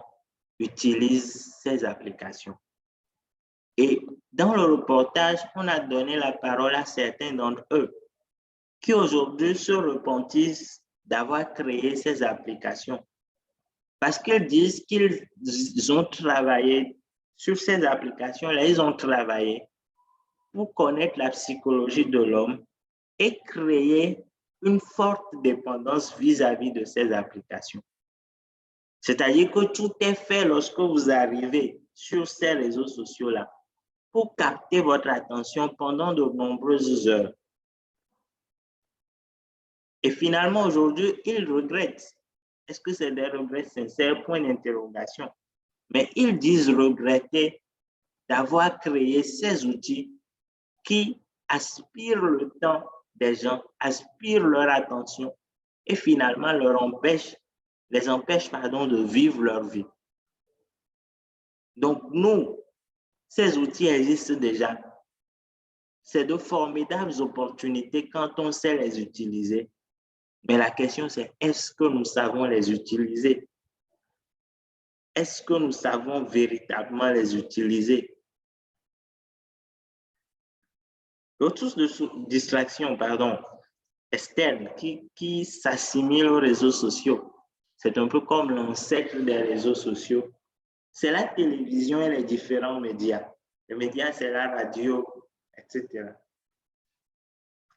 Speaker 1: utilisent ces applications. Et dans le reportage, on a donné la parole à certains d'entre eux qui aujourd'hui se repentissent d'avoir créé ces applications parce qu'ils disent qu'ils ont travaillé sur ces applications-là, ils ont travaillé pour connaître la psychologie de l'homme et créer une forte dépendance vis-à-vis de ces applications. C'est-à-dire que tout est fait lorsque vous arrivez sur ces réseaux sociaux-là pour capter votre attention pendant de nombreuses heures. Et finalement, aujourd'hui, ils regrettent. Est-ce que c'est des regrets sincères? Point d'interrogation. Mais ils disent regretter d'avoir créé ces outils qui aspirent le temps des gens, aspirent leur attention et finalement les empêchent de vivre leur vie. Donc nous, ces outils existent déjà. C'est de formidables opportunités quand on sait les utiliser. Mais la question c'est, est-ce que nous savons les utiliser? Est-ce que nous savons véritablement les utiliser? L'autre source de distraction, externe, qui s'assimile aux réseaux sociaux, c'est un peu comme l'ancêtre des réseaux sociaux, c'est la télévision et les différents médias. Les médias, c'est la radio, etc.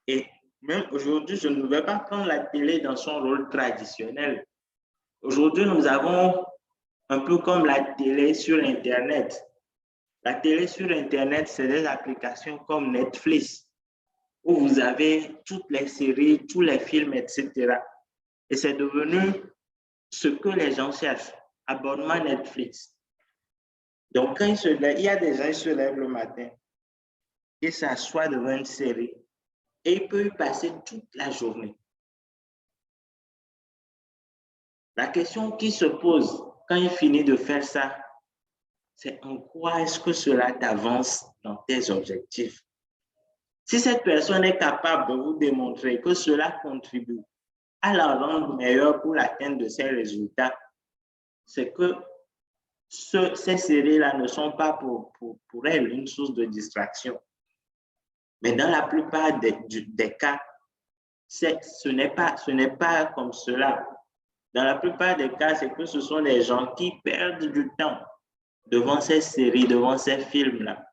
Speaker 1: Et même aujourd'hui, je ne vais pas prendre la télé dans son rôle traditionnel. Aujourd'hui, nous avons un peu comme la télé sur Internet. La télé sur Internet, c'est des applications comme Netflix, où vous avez toutes les séries, tous les films, etc. Et c'est devenu ce que les gens cherchent, abonnement Netflix. Donc, quand il y a des gens qui se lèvent le matin, ils s'assoient devant une série et ils peuvent y passer toute la journée. La question qui se pose quand il finit de faire ça, c'est en quoi est-ce que cela t'avance dans tes objectifs? Si cette personne est capable de vous démontrer que cela contribue à la rendre meilleure pour l'atteinte de ses résultats, c'est que ces séries-là ne sont pas pour elle une source de distraction. Mais dans la plupart des cas, ce n'est pas comme cela. Dans la plupart des cas, c'est que ce sont des gens qui perdent du temps devant ces séries, devant ces films-là,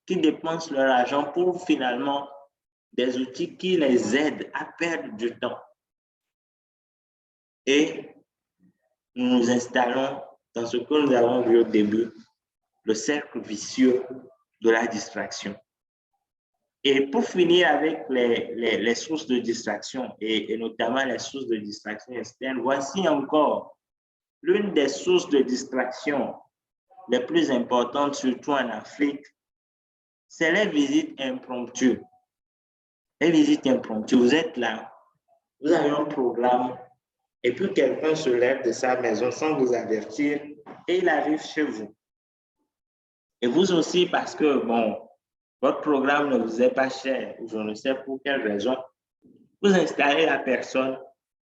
Speaker 1: qui dépensent leur argent pour finalement des outils qui les aident à perdre du temps. Et nous nous installons dans ce que nous avons vu au début, le cercle vicieux de la distraction. Et pour finir avec les sources de distraction et notamment les sources de distraction externe, voici encore l'une des sources de distraction les plus importantes, surtout en Afrique, c'est les visites impromptues. Les visites impromptues, vous êtes là, vous avez un programme et puis quelqu'un se lève de sa maison sans vous avertir et il arrive chez vous. Et vous aussi, parce que, votre programme ne vous est pas cher, ou je ne sais pour quelle raison, vous installez la personne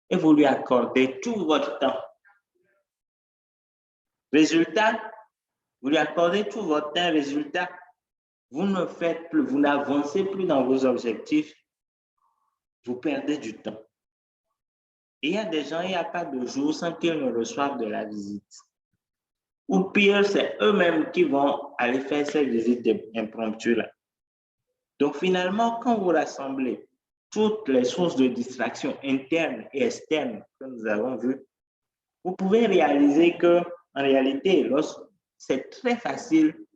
Speaker 1: et vous lui accordez tout votre temps. Résultat, vous lui accordez tout votre temps. Résultat, vous ne faites plus, vous n'avancez plus dans vos objectifs, vous perdez du temps. Et il y a des gens, il n'y a pas de jour sans qu'ils ne reçoivent de la visite. Ou pire, c'est eux-mêmes qui vont aller faire ces visites impromptues-là. Donc finalement, quand vous rassemblez toutes les sources de distraction internes et externes que nous avons vues, vous pouvez réaliser que, en réalité, c'est très facile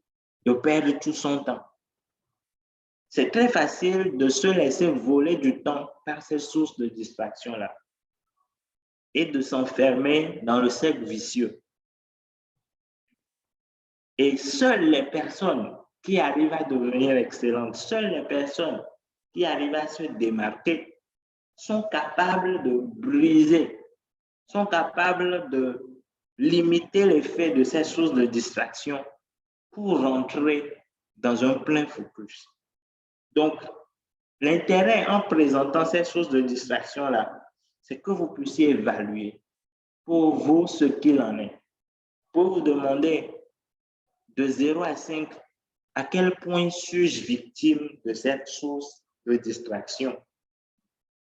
Speaker 1: de perdre tout son temps. C'est très facile de se laisser voler du temps par ces sources de distraction-là et de s'enfermer dans le cercle vicieux. Et seules les personnes qui arrivent à devenir excellentes, seules les personnes qui arrivent à se démarquer sont capables de briser, sont capables de limiter l'effet de ces sources de distraction pour rentrer dans un plein focus. Donc, l'intérêt en présentant ces sources de distraction-là, c'est que vous puissiez évaluer pour vous ce qu'il en est. Pour vous demander de 0 à 5, à quel point suis-je victime de cette source de distraction?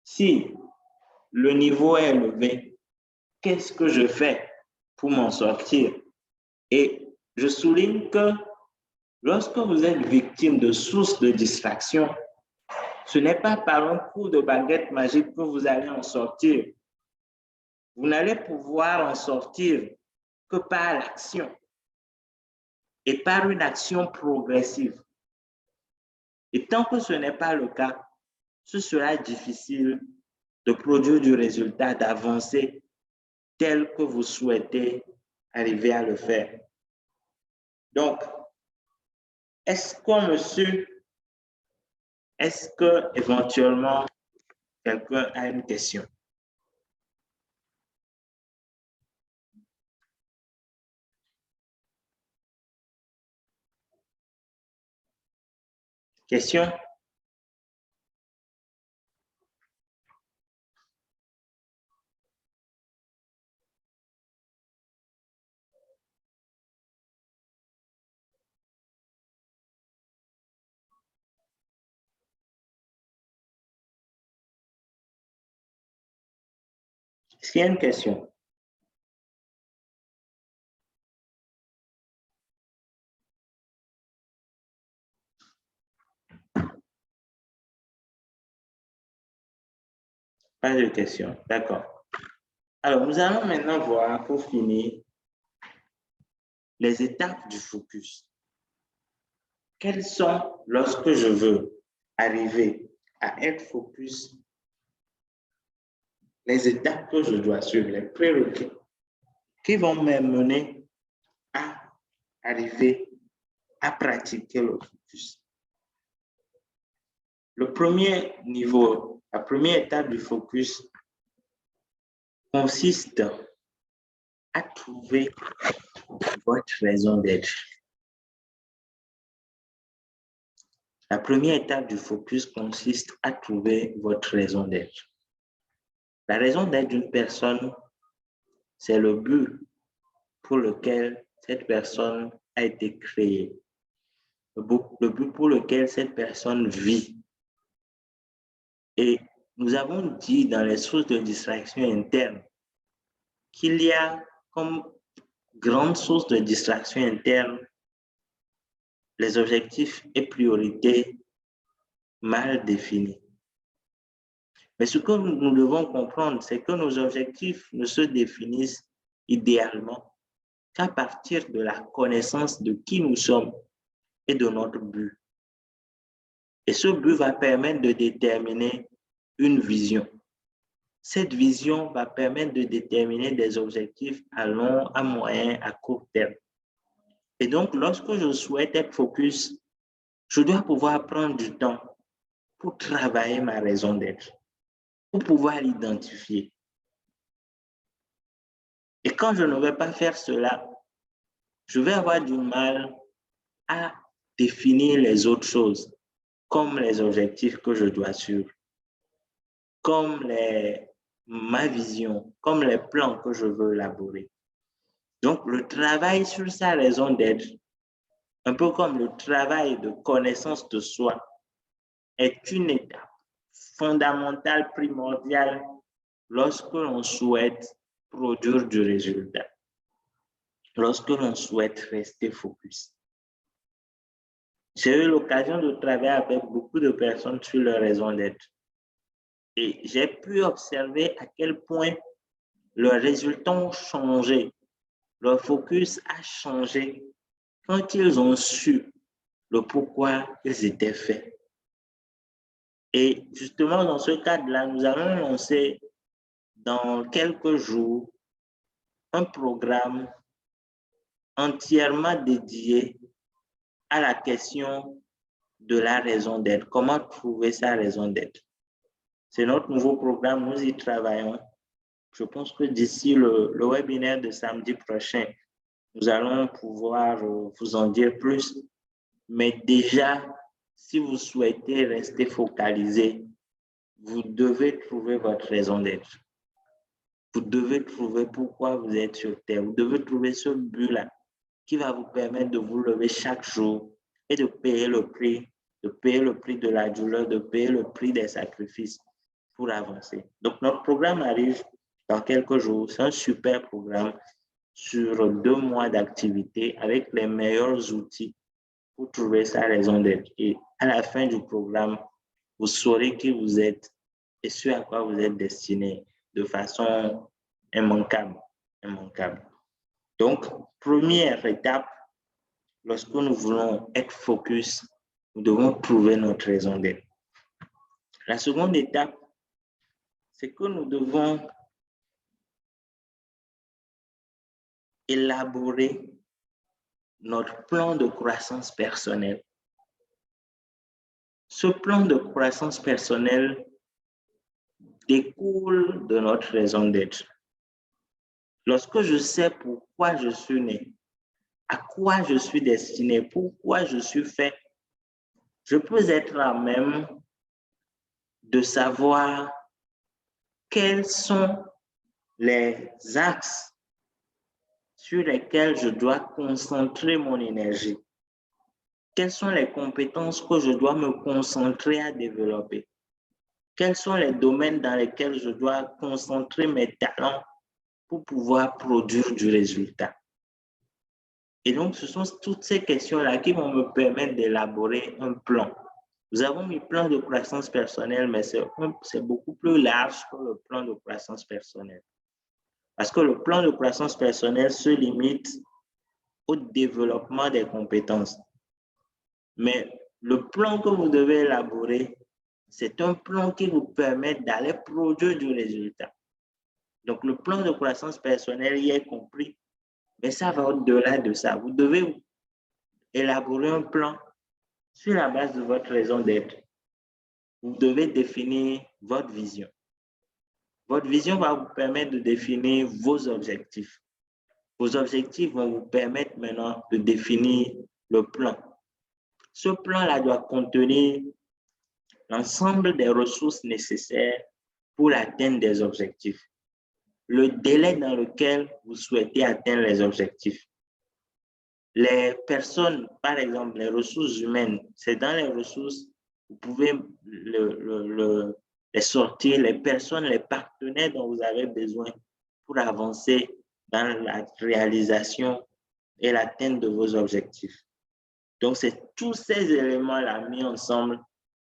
Speaker 1: Si le niveau est élevé, qu'est-ce que je fais pour m'en sortir? Et je souligne que lorsque vous êtes victime de sources de distraction, ce n'est pas par un coup de baguette magique que vous allez en sortir. Vous n'allez pouvoir en sortir que par l'action et par une action progressive. Et tant que ce n'est pas le cas, ce sera difficile de produire du résultat, d'avancer tel que vous souhaitez arriver à le faire. Donc, est-ce que éventuellement quelqu'un a une question? Question? Est-ce qu'il y a une question? Pas de question. D'accord. Alors, nous allons maintenant voir, pour finir, les étapes du focus. Quelles sont, lorsque je veux arriver à être focus, les étapes que je dois suivre, les prérequis qui vont m'amener à arriver à pratiquer le focus. Le premier niveau, la première étape du focus consiste à trouver votre raison d'être. La première étape du focus consiste à trouver votre raison d'être. La raison d'être d'une personne, c'est le but pour lequel cette personne a été créée, le but pour lequel cette personne vit. Et nous avons dit dans les sources de distraction interne qu'il y a comme grande source de distraction interne les objectifs et priorités mal définis. Mais ce que nous devons comprendre, c'est que nos objectifs ne se définissent idéalement qu'à partir de la connaissance de qui nous sommes et de notre but. Et ce but va permettre de déterminer une vision. Cette vision va permettre de déterminer des objectifs à long, à moyen, à court terme. Et donc, lorsque je souhaite être focus, je dois pouvoir prendre du temps pour travailler ma raison d'être, pour pouvoir l'identifier. Et quand je ne vais pas faire cela, je vais avoir du mal à définir les autres choses, comme les objectifs que je dois suivre, comme ma vision, comme les plans que je veux élaborer. Donc, le travail sur sa raison d'être, un peu comme le travail de connaissance de soi, est une étape fondamentale, primordiale, lorsque l'on souhaite produire du résultat, lorsque l'on souhaite rester focus. J'ai eu l'occasion de travailler avec beaucoup de personnes sur leur raison d'être. Et j'ai pu observer à quel point leurs résultats ont changé, leur focus a changé quand ils ont su le pourquoi ils étaient faits. Et justement, dans ce cadre-là, nous allons lancer dans quelques jours un programme entièrement dédié à la question de la raison d'être. Comment trouver sa raison d'être? C'est notre nouveau programme, nous y travaillons. Je pense que d'ici le webinaire de samedi prochain, nous allons pouvoir vous en dire plus. Mais déjà, si vous souhaitez rester focalisé, vous devez trouver votre raison d'être. Vous devez trouver pourquoi vous êtes sur Terre. Vous devez trouver ce but-là qui va vous permettre de vous lever chaque jour et de payer le prix de la douleur, de payer le prix des sacrifices pour avancer. Donc, notre programme arrive dans quelques jours. C'est un super programme sur 2 mois d'activité avec les meilleurs outils pour trouver sa raison d'être. Et à la fin du programme, vous saurez qui vous êtes et ce à quoi vous êtes destiné de façon immanquable. Donc, première étape, lorsque nous voulons être focus, nous devons trouver notre raison d'être. La seconde étape, c'est que nous devons élaborer notre plan de croissance personnelle. Ce plan de croissance personnelle découle de notre raison d'être. Lorsque je sais pourquoi je suis né, à quoi je suis destiné, pourquoi je suis fait, je peux être à même de savoir quels sont les axes sur lesquels je dois concentrer mon énergie. Quelles sont les compétences que je dois me concentrer à développer? Quels sont les domaines dans lesquels je dois concentrer mes talents pour pouvoir produire du résultat? Et donc, ce sont toutes ces questions-là qui vont me permettre d'élaborer un plan. Nous avons mis plan de croissance personnelle, mais c'est beaucoup plus large que le plan de croissance personnelle. Parce que le plan de croissance personnelle se limite au développement des compétences. Mais le plan que vous devez élaborer, c'est un plan qui vous permet d'aller produire du résultat. Donc, le plan de croissance personnelle y est compris, mais ça va au-delà de ça. Vous devez élaborer un plan sur la base de votre raison d'être. Vous devez définir votre vision. Votre vision va vous permettre de définir vos objectifs. Vos objectifs vont vous permettre maintenant de définir le plan. Ce plan-là doit contenir l'ensemble des ressources nécessaires pour atteindre des objectifs. Le délai dans lequel vous souhaitez atteindre les objectifs. Les personnes, par exemple, les ressources humaines, c'est dans les ressources, vous pouvez les sortir, les personnes, les partenaires dont vous avez besoin pour avancer dans la réalisation et l'atteinte de vos objectifs. Donc, c'est tous ces éléments-là mis ensemble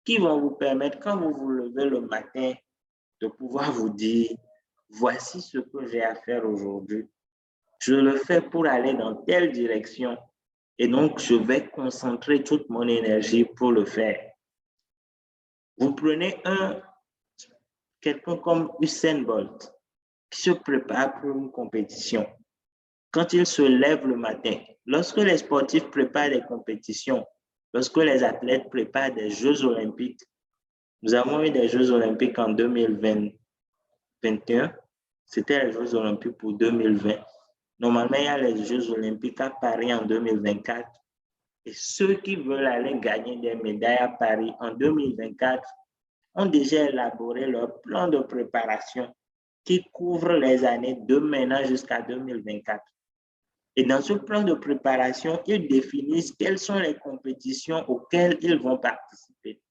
Speaker 1: qui vont vous permettre, quand vous vous levez le matin, de pouvoir vous dire, voici ce que j'ai à faire aujourd'hui. Je le fais pour aller dans telle direction et donc je vais concentrer toute mon énergie pour le faire. Vous prenez quelqu'un comme Usain Bolt qui se prépare pour une compétition. Quand il se lève le matin, lorsque les sportifs préparent des compétitions, lorsque les athlètes préparent des Jeux olympiques, nous avons eu des Jeux olympiques en 2021, c'était les Jeux olympiques pour 2020. Normalement, il y a les Jeux olympiques à Paris en 2024. Et ceux qui veulent aller gagner des médailles à Paris en 2024 ont déjà élaboré leur plan de préparation qui couvre les années de maintenant jusqu'à 2024. Et dans ce plan de préparation, ils définissent quelles sont les compétitions auxquelles ils vont participer,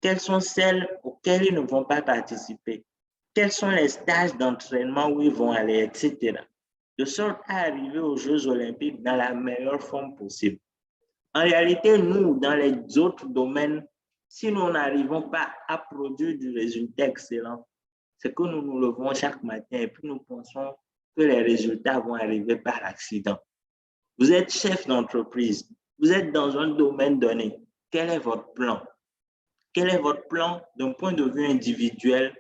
Speaker 1: quelles sont celles auxquelles ils ne vont pas participer, quels sont les stages d'entraînement où ils vont aller, etc. De sorte à arriver aux Jeux olympiques dans la meilleure forme possible. En réalité, nous, dans les autres domaines, si nous n'arrivons pas à produire du résultat excellent, c'est que nous nous levons chaque matin et puis nous pensons que les résultats vont arriver par accident. Vous êtes chef d'entreprise, vous êtes dans un domaine donné. Quel est votre plan? Quel est votre plan d'un point de vue individuel?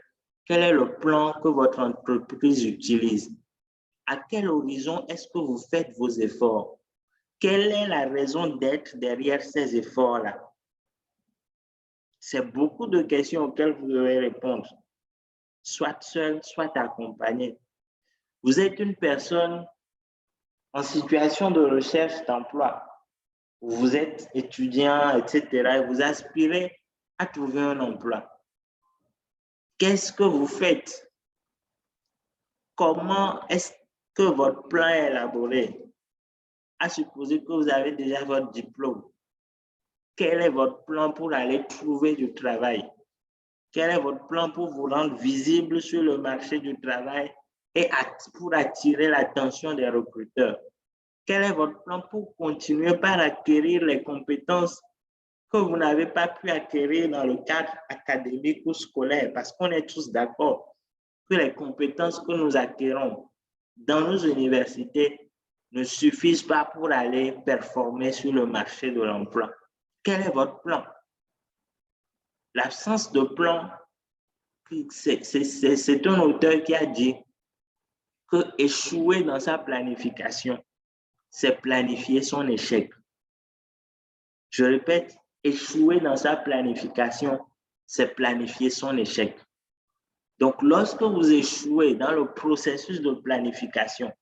Speaker 1: Quel est le plan que votre entreprise utilise? À quel horizon est-ce que vous faites vos efforts? Quelle est la raison d'être derrière ces efforts-là? C'est beaucoup de questions auxquelles vous devez répondre, soit seul, soit accompagné. Vous êtes une personne en situation de recherche d'emploi. Vous êtes étudiant, etc. et vous aspirez à trouver un emploi. Qu'est-ce que vous faites? Comment est-ce que votre plan est élaboré? À supposer que vous avez déjà votre diplôme. Quel est votre plan pour aller trouver du travail? Quel est votre plan pour vous rendre visible sur le marché du travail et pour attirer l'attention des recruteurs? Quel est votre plan pour continuer par acquérir les compétences que vous n'avez pas pu acquérir dans le cadre académique ou scolaire? Parce qu'on est tous d'accord que les compétences que nous acquérons dans nos universités ne suffisent pas pour aller performer sur le marché de l'emploi. Quel est votre plan? L'absence de plan, c'est un auteur qui a dit que échouer dans sa planification, c'est planifier son échec. Je répète, échouer dans sa planification, c'est planifier son échec. Donc, lorsque vous échouez dans le processus de planification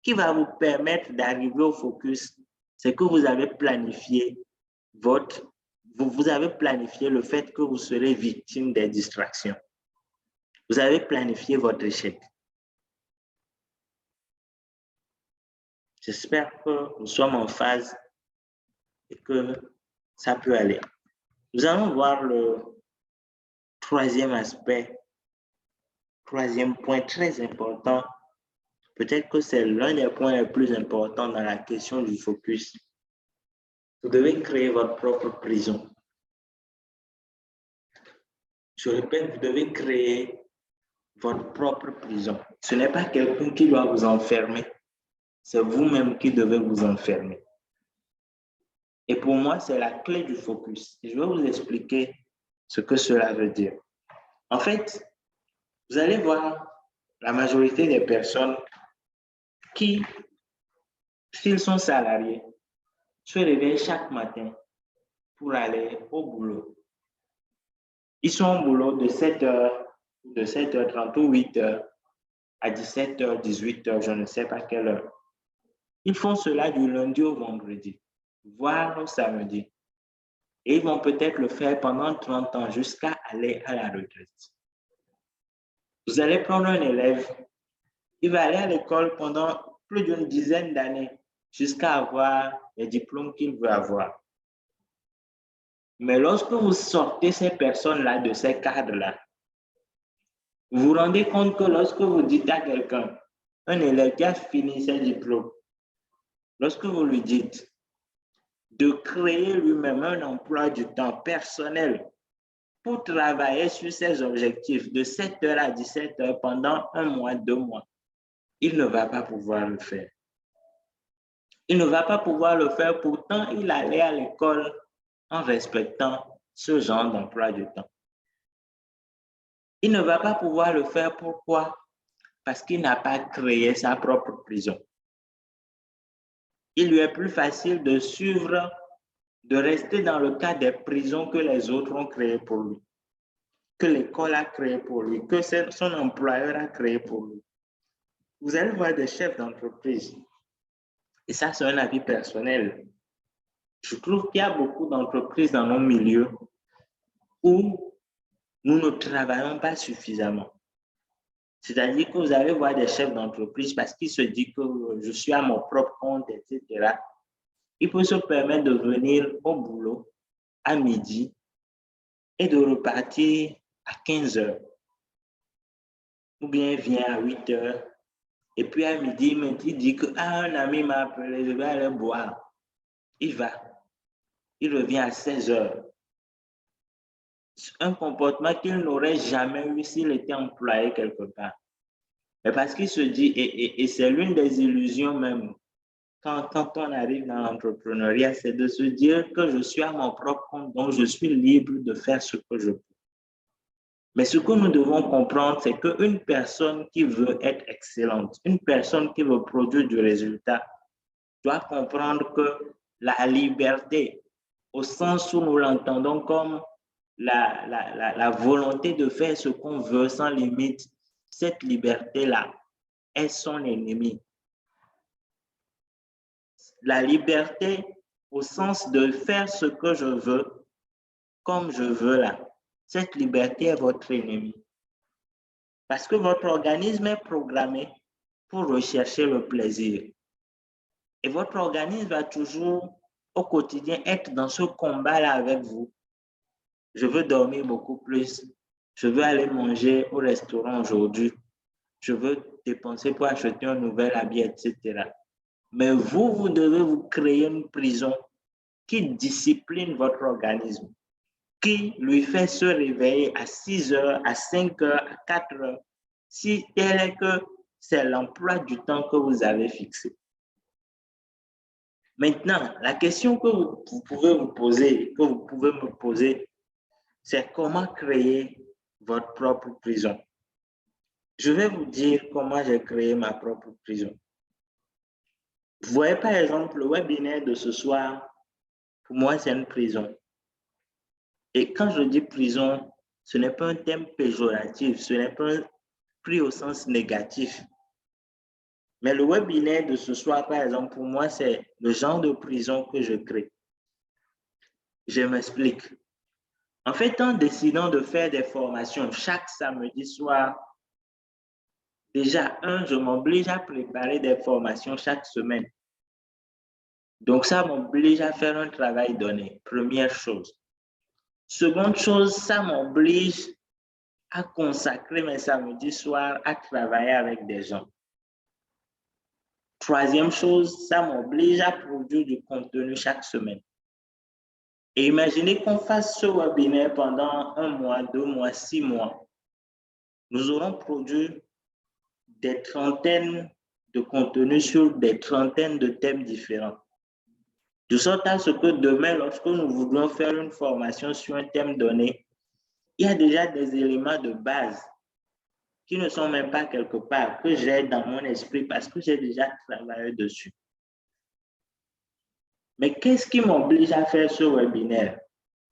Speaker 1: qui va vous permettre d'arriver au focus, c'est que vous avez planifié vous avez planifié le fait que vous serez victime des distractions. Vous avez planifié votre échec. J'espère que nous sommes en phase et que ça peut aller. Nous allons voir le troisième aspect, troisième point très important. Peut-être que c'est l'un des points les plus importants dans la question du focus. Vous devez créer votre propre prison. Je répète, vous devez créer votre propre prison. Ce n'est pas quelqu'un qui doit vous enfermer. C'est vous-même qui devez vous enfermer. Et pour moi, c'est la clé du focus. Et je vais vous expliquer ce que cela veut dire. En fait, vous allez voir la majorité des personnes qui, s'ils sont salariés, se réveillent chaque matin pour aller au boulot. Ils sont au boulot de 7h, de 7h30 ou 8h à 17h, 18h, je ne sais pas quelle heure. Ils font cela du lundi au vendredi, voire au samedi. Et ils vont peut-être le faire pendant 30 ans jusqu'à aller à la retraite. Vous allez prendre un élève, il va aller à l'école pendant plus d'une dizaine d'années jusqu'à avoir les diplômes qu'il veut avoir. Mais lorsque vous sortez ces personnes-là de ces cadres-là, vous vous rendez compte que lorsque vous dites à quelqu'un, un élève qui a fini ses diplômes, lorsque vous lui dites de créer lui-même un emploi du temps personnel pour travailler sur ses objectifs de 7h à 17h pendant 1 mois, 2 mois, il ne va pas pouvoir le faire. Il ne va pas pouvoir le faire, pourtant il allait à l'école en respectant ce genre d'emploi du temps. Il ne va pas pouvoir le faire, pourquoi? Parce qu'il n'a pas créé sa propre prison. Il lui est plus facile de suivre, de rester dans le cadre des prisons que les autres ont créées pour lui, que l'école a créé pour lui, que son employeur a créé pour lui. Vous allez voir des chefs d'entreprise, et ça c'est un avis personnel. Je trouve qu'il y a beaucoup d'entreprises dans nos milieux où nous ne travaillons pas suffisamment. C'est-à-dire que vous allez voir des chefs d'entreprise parce qu'ils se disent que je suis à mon propre compte, etc. Il peut se permettre de venir au boulot à midi et de repartir à 15h. Ou bien il vient à 8h. Et puis à midi, il dit que un ami m'a appelé, je vais aller boire. Il va. Il revient à 16h. Un comportement qu'il n'aurait jamais eu s'il était employé quelque part. Mais parce qu'il se dit, et c'est l'une des illusions même, quand on arrive dans l'entrepreneuriat, c'est de se dire que je suis à mon propre compte, donc je suis libre de faire ce que je peux. Mais ce que nous devons comprendre, c'est qu'une personne qui veut être excellente, une personne qui veut produire du résultat, doit comprendre que la liberté, au sens où nous l'entendons comme la volonté de faire ce qu'on veut sans limite, cette liberté-là est son ennemi. La liberté, au sens de faire ce que je veux, comme je veux là, cette liberté est votre ennemi. Parce que votre organisme est programmé pour rechercher le plaisir. Et votre organisme va toujours, au quotidien, être dans ce combat-là avec vous. Je veux dormir beaucoup plus. Je veux aller manger au restaurant aujourd'hui. Je veux dépenser pour acheter un nouvel habit, etc. Mais vous, vous devez vous créer une prison qui discipline votre organisme, qui lui fait se réveiller à 6 heures, à 5 heures, à 4 heures, si tel est que c'est l'emploi du temps que vous avez fixé. Maintenant, la question que vous pouvez vous poser, que vous pouvez me poser, c'est comment créer votre propre prison. Je vais vous dire comment j'ai créé ma propre prison. Vous voyez par exemple le webinaire de ce soir, pour moi c'est une prison. Et quand je dis prison, ce n'est pas un terme péjoratif, ce n'est pas pris au sens négatif. Mais le webinaire de ce soir, par exemple, pour moi, c'est le genre de prison que je crée. Je m'explique. En fait, en décidant de faire des formations chaque samedi soir, déjà, je m'oblige à préparer des formations chaque semaine. Donc, ça m'oblige à faire un travail donné, première chose. Seconde chose, ça m'oblige à consacrer mes samedis soirs à travailler avec des gens. Troisième chose, ça m'oblige à produire du contenu chaque semaine. Et imaginez qu'on fasse ce webinaire pendant 1 mois, 2 mois, 6 mois. Nous aurons produit des trentaines de contenus sur des trentaines de thèmes différents. De sorte à ce que demain, lorsque nous voudrons faire une formation sur un thème donné, il y a déjà des éléments de base qui ne sont même pas quelque part, que j'ai dans mon esprit parce que j'ai déjà travaillé dessus. Mais qu'est-ce qui m'oblige à faire ce webinaire?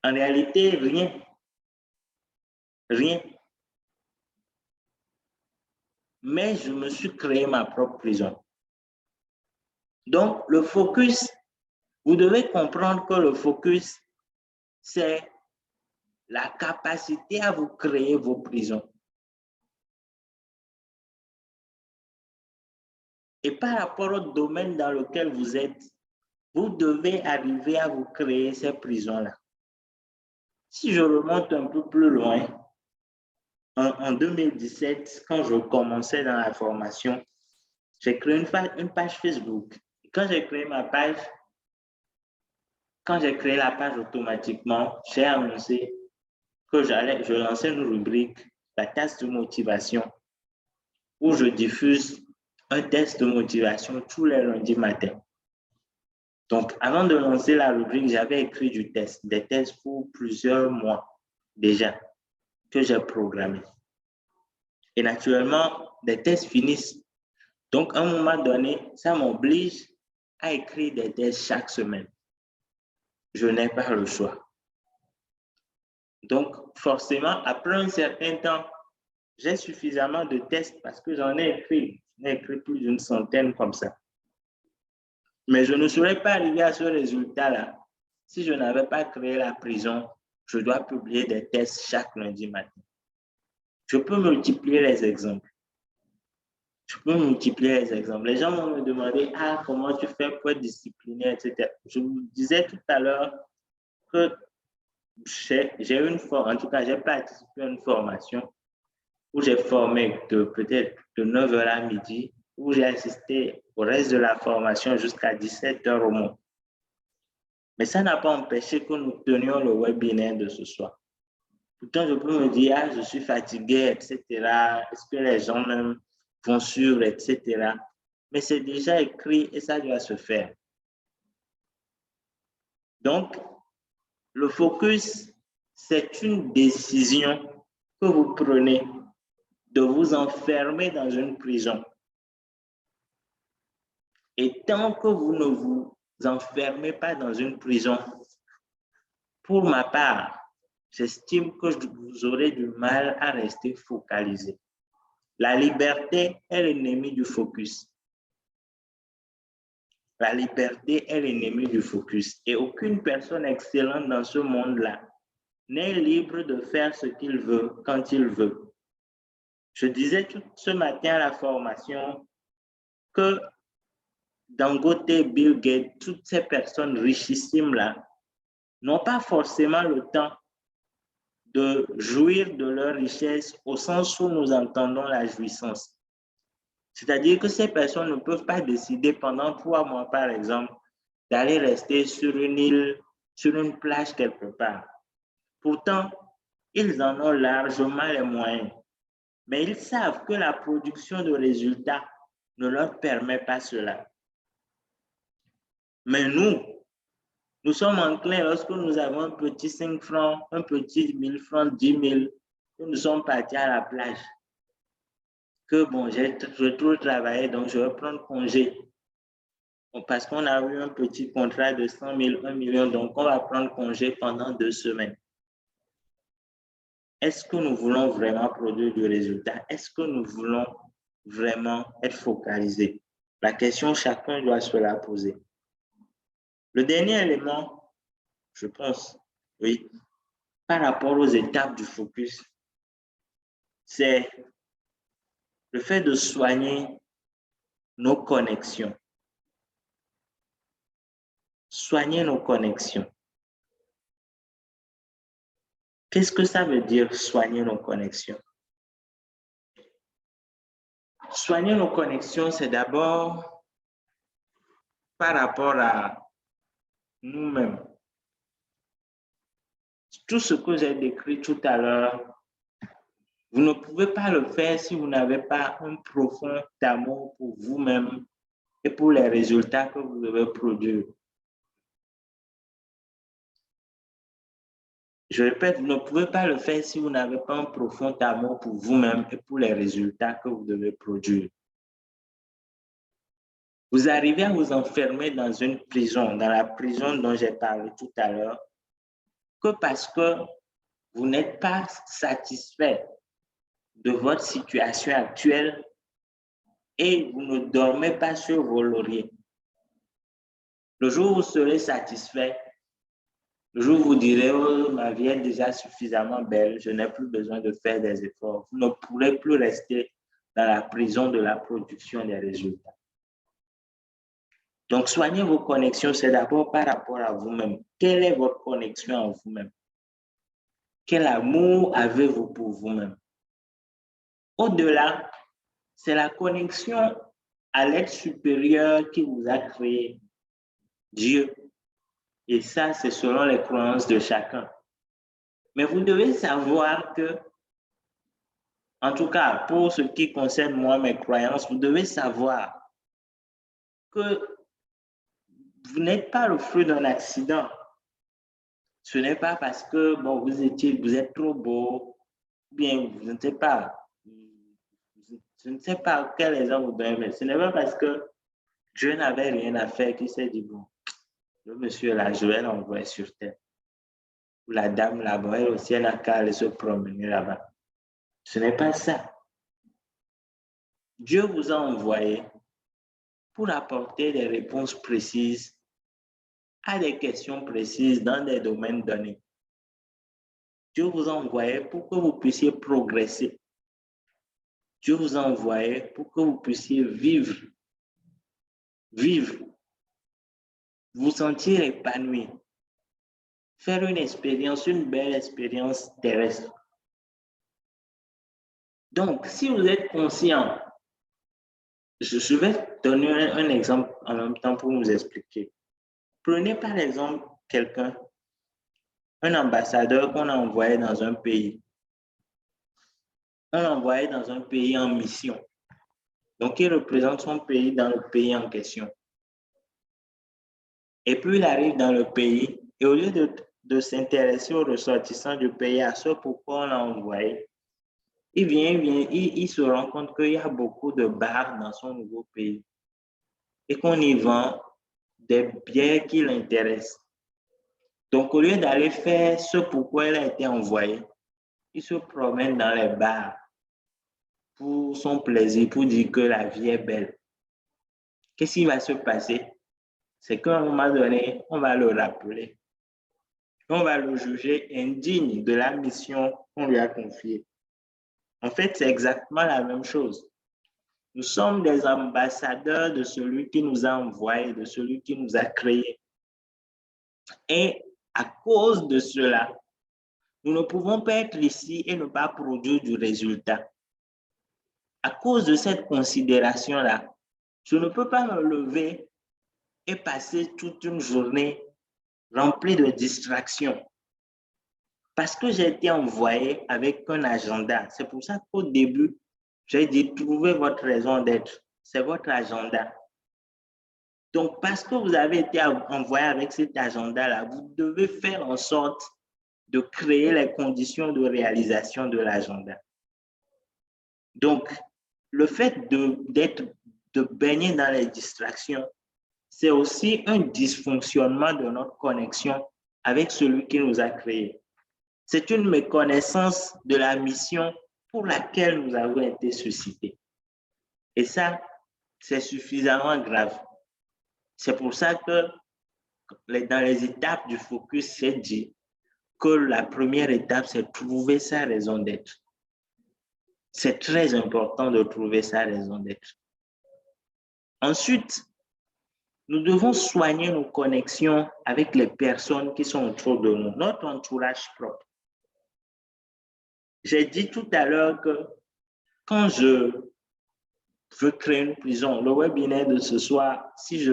Speaker 1: En réalité, rien. Rien. Mais je me suis créé ma propre prison. Donc, le focus, vous devez comprendre que le focus, c'est la capacité à vous créer vos prisons. Et par rapport au domaine dans lequel vous êtes, vous devez arriver à vous créer ces prisons-là. Si je remonte un peu plus loin, en 2017, quand je commençais dans la formation, j'ai créé une page Facebook. Quand j'ai créé ma page, quand j'ai créé la page automatiquement, j'ai annoncé que je lançais une rubrique, la tasse de motivation, où je diffuse un test de motivation tous les lundis matins. Donc, avant de lancer la rubrique, j'avais écrit des tests pour plusieurs mois déjà que j'ai programmés. Et naturellement, les tests finissent. Donc, à un moment donné, ça m'oblige à écrire des tests chaque semaine. Je n'ai pas le choix. Donc, forcément, après un certain temps, j'ai suffisamment de tests parce que j'en ai écrit. J'en ai écrit plus d'une centaine comme ça. Mais je ne serais pas arrivé à ce résultat-là si je n'avais pas créé la prison. Je dois publier des tests chaque lundi matin. Je peux multiplier les exemples. Les gens vont me demander, comment tu fais pour être discipliné, etc. Je vous disais tout à l'heure que en tout cas, j'ai participé à une formation où j'ai formé peut-être de 9 h à midi, où j'ai assisté au reste de la formation jusqu'à 17 h au moins. Mais ça n'a pas empêché que nous tenions le webinaire de ce soir. Pourtant, je peux me dire, je suis fatigué, etc. Est-ce que les gens même vont suivre, etc. Mais c'est déjà écrit et ça doit se faire. Donc, le focus, c'est une décision que vous prenez de vous enfermer dans une prison. Et tant que vous ne vous enfermez pas dans une prison, pour ma part, j'estime que vous aurez du mal à rester focalisé. La liberté est l'ennemi du focus. La liberté est l'ennemi du focus. Et aucune personne excellente dans ce monde-là n'est libre de faire ce qu'il veut quand il veut. Je disais tout ce matin à la formation que Dangote, Bill Gates, toutes ces personnes richissimes-là n'ont pas forcément le temps de jouir de leur richesse au sens où nous entendons la jouissance. C'est-à-dire que ces personnes ne peuvent pas décider pendant 3 mois, par exemple, d'aller rester sur une île, sur une plage quelque part. Pourtant, ils en ont largement les moyens. Mais ils savent que la production de résultats ne leur permet pas cela. Mais nous sommes enclins lorsque nous avons un petit 5 francs, un petit 1000 francs, 10 000, que nous sommes partis à la plage. Que bon, j'ai trop travaillé, donc je vais prendre congé. Parce qu'on a eu un petit contrat de 100 000, 1 million, donc on va prendre congé pendant 2 semaines. Est-ce que nous voulons vraiment produire du résultat? Est-ce que nous voulons vraiment être focalisés? La question, chacun doit se la poser. Le dernier élément, je pense, oui, par rapport aux étapes du focus, c'est le fait de soigner nos connexions. Soigner nos connexions. Qu'est-ce que ça veut dire, soigner nos connexions? Soigner nos connexions, c'est d'abord par rapport à nous-mêmes. Tout ce que j'ai décrit tout à l'heure, vous ne pouvez pas le faire si vous n'avez pas un profond amour pour vous-même et pour les résultats que vous devez produire. Je répète, vous ne pouvez pas le faire si vous n'avez pas un profond amour pour vous-même et pour les résultats que vous devez produire. Vous arrivez à vous enfermer dans une prison, dans la prison dont j'ai parlé tout à l'heure, que parce que vous n'êtes pas satisfait de votre situation actuelle et vous ne dormez pas sur vos lauriers. Le jour où vous serez satisfait, le jour où vous direz, oh, ma vie est déjà suffisamment belle, je n'ai plus besoin de faire des efforts, vous ne pourrez plus rester dans la prison de la production des résultats. Donc, soigner vos connexions, c'est d'abord par rapport à vous-même. Quelle est votre connexion en vous-même? Quel amour avez-vous pour vous-même? Au-delà, c'est la connexion à l'être supérieur qui vous a créé, Dieu. Et ça, c'est selon les croyances de chacun. Mais vous devez savoir que, en tout cas, pour ce qui concerne moi, mes croyances, vous devez savoir que vous n'êtes pas le fruit d'un accident. Ce n'est pas parce que bon, vous êtes trop beau, bien, je ne sais pas. Je ne sais pas quel exemple vous donner, mais ce n'est pas parce que Dieu n'avait rien à faire qu'il s'est dit, bon, le monsieur là, je vais l'envoyer sur terre. Ou la dame là-bas, elle aussi, elle n'a qu'à aller se promener là-bas. Ce n'est pas ça. Dieu vous a envoyé pour apporter des réponses précises à des questions précises dans des domaines donnés. Dieu vous a envoyé pour que vous puissiez progresser. Dieu vous a envoyé pour que vous puissiez vivre, vous sentir épanoui, faire une expérience, une belle expérience terrestre. Donc, si vous êtes conscient, je vais donner un exemple en même temps pour vous expliquer. Prenez par exemple quelqu'un, un ambassadeur qu'on a envoyé dans un pays. On l'a envoyé dans un pays en mission. Donc, il représente son pays dans le pays en question. Et puis, il arrive dans le pays et au lieu de s'intéresser aux ressortissants du pays, à ce pourquoi on l'a envoyé, il se rend compte qu'il y a beaucoup de bars dans son nouveau pays et qu'on y vend des bières qui l'intéressent. Donc, au lieu d'aller faire ce pourquoi il a été envoyé, il se promène dans les bars pour son plaisir, pour dire que la vie est belle. Qu'est-ce qui va se passer? C'est qu'à un moment donné, on va le rappeler. On va le juger indigne de la mission qu'on lui a confiée. En fait, c'est exactement la même chose. Nous sommes des ambassadeurs de celui qui nous a envoyés, de celui qui nous a créés. Et à cause de cela, nous ne pouvons pas être ici et ne pas produire du résultat. À cause de cette considération-là, je ne peux pas me lever et passer toute une journée remplie de distractions. Parce que j'ai été envoyé avec un agenda. C'est pour ça qu'au début, j'ai dit, trouvez votre raison d'être. C'est votre agenda. Donc, parce que vous avez été envoyé avec cet agenda-là, vous devez faire en sorte de créer les conditions de réalisation de l'agenda. Donc, le fait de baigner dans les distractions, c'est aussi un dysfonctionnement de notre connexion avec celui qui nous a créés. C'est une méconnaissance de la mission pour laquelle nous avons été suscités. Et ça, c'est suffisamment grave. C'est pour ça que dans les étapes du focus, c'est dit que la première étape, c'est trouver sa raison d'être. C'est très important de trouver sa raison d'être. Ensuite, nous devons soigner nos connexions avec les personnes qui sont autour de nous, notre entourage propre. J'ai dit tout à l'heure que quand je veux créer une prison, le webinaire de ce soir, si